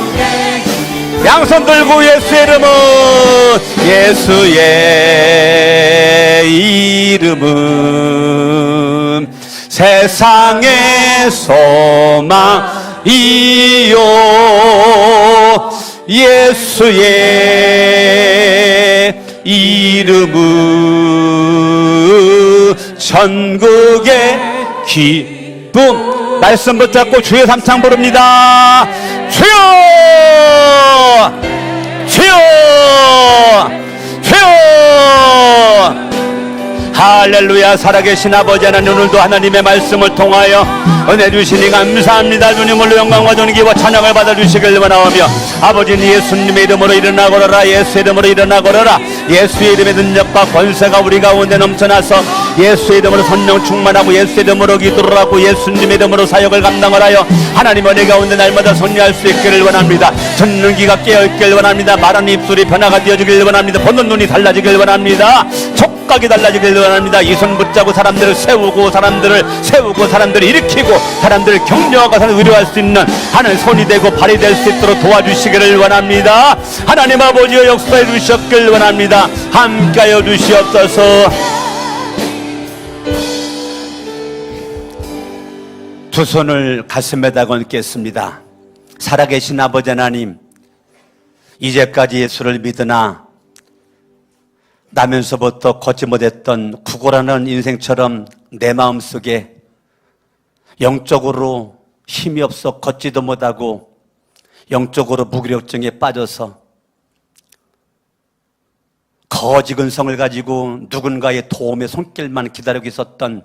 양손 들고 예수의 이름은 세상의 소망이요. 예수의 이름은 전국의 기쁨. 말씀 붙잡고 주의 삼창 부릅니다. 주여 주여 주여. 할렐루야. 살아계신 아버지 하나님, 오늘도 하나님의 말씀을 통하여 은혜 주시니 감사합니다. 주님을 영광과 존귀와 찬양을 받아주시길 원하오며 아버지 예수님의 이름으로 일어나 걸어라. 예수의 이름으로 일어나 걸어라. 예수의 이름의 능력과 권세가 우리 가운데 넘쳐나서 예수의 이름으로 성령 충만하고 예수의 이름으로 기도를 하고 예수님의 이름으로 사역을 감당을 하여 하나님 은혜 가운데 날마다 손리할 수 있기를 원합니다. 듣는 귀가 깨어있기를 원합니다. 말하는 입술이 변화가 되어지기를 원합니다. 보는 눈이 달라지기를 원합니다. 촉각이 달라지기를 원합니다. 이 손 붙잡고 사람들을 세우고 사람들을 일으키고 사람들을 격려하고 사람들을 위로할 수 있는 하나님 손이 되고 발이 될 수 있도록 도와주시기를 원합니다. 하나님 아버지여 역사해 주셨길 원합니다. 함께하여 주시옵소서. 두 손을 가슴에다 얹겠습니다. 살아계신 아버지 하나님, 이제까지 예수를 믿으나 나면서부터 걷지 못했던 구걸하는 인생처럼 내 마음속에 영적으로 힘이 없어 걷지도 못하고 영적으로 무기력증에 빠져서 거지근성을 가지고 누군가의 도움의 손길만 기다리고 있었던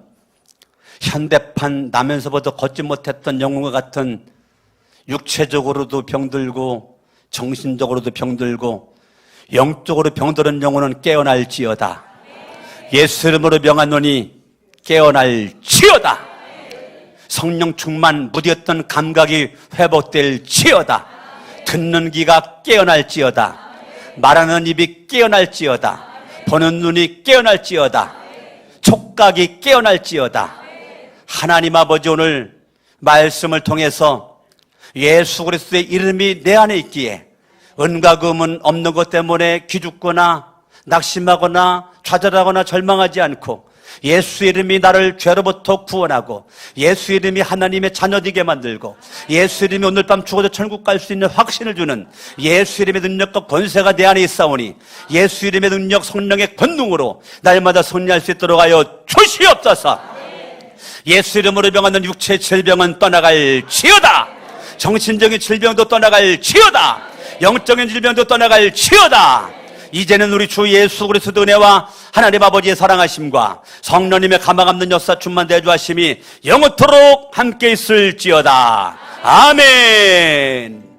현대판 나면서부터 걷지 못했던 영혼과 같은 육체적으로도 병들고 정신적으로도 병들고 영적으로 병들은 영혼은 깨어날지어다. 예수 이름으로 명하노니 깨어날지어다. 성령 충만 무디었던 감각이 회복될지어다. 듣는 귀가 깨어날지어다. 말하는 입이 깨어날지어다. 보는 눈이 깨어날지어다. 촉각이 깨어날지어다. 하나님 아버지, 오늘 말씀을 통해서 예수 그리스도의 이름이 내 안에 있기에 은과 금은 없는 것 때문에 기죽거나 낙심하거나 좌절하거나 절망하지 않고, 예수 이름이 나를 죄로부터 구원하고, 예수 이름이 하나님의 자녀 되게 만들고, 예수 이름이 오늘 밤 죽어도 천국 갈 수 있는 확신을 주는 예수 이름의 능력과 권세가 내 안에 있사오니, 예수 이름의 능력, 성령의 권능으로 날마다 승리할 수 있도록 하여 주시옵소서. 예수 이름으로 병하는 육체의 질병은 떠나갈지어다. 정신적인 질병도 떠나갈지어다. 영적인 질병도 떠나갈지어다. 이제는 우리 주 예수 그리스도의 은혜와 하나님 아버지의 사랑하심과 성령님의 가망없는 역사 충만 대주하심이 영원토록 함께 있을지어다. 아멘.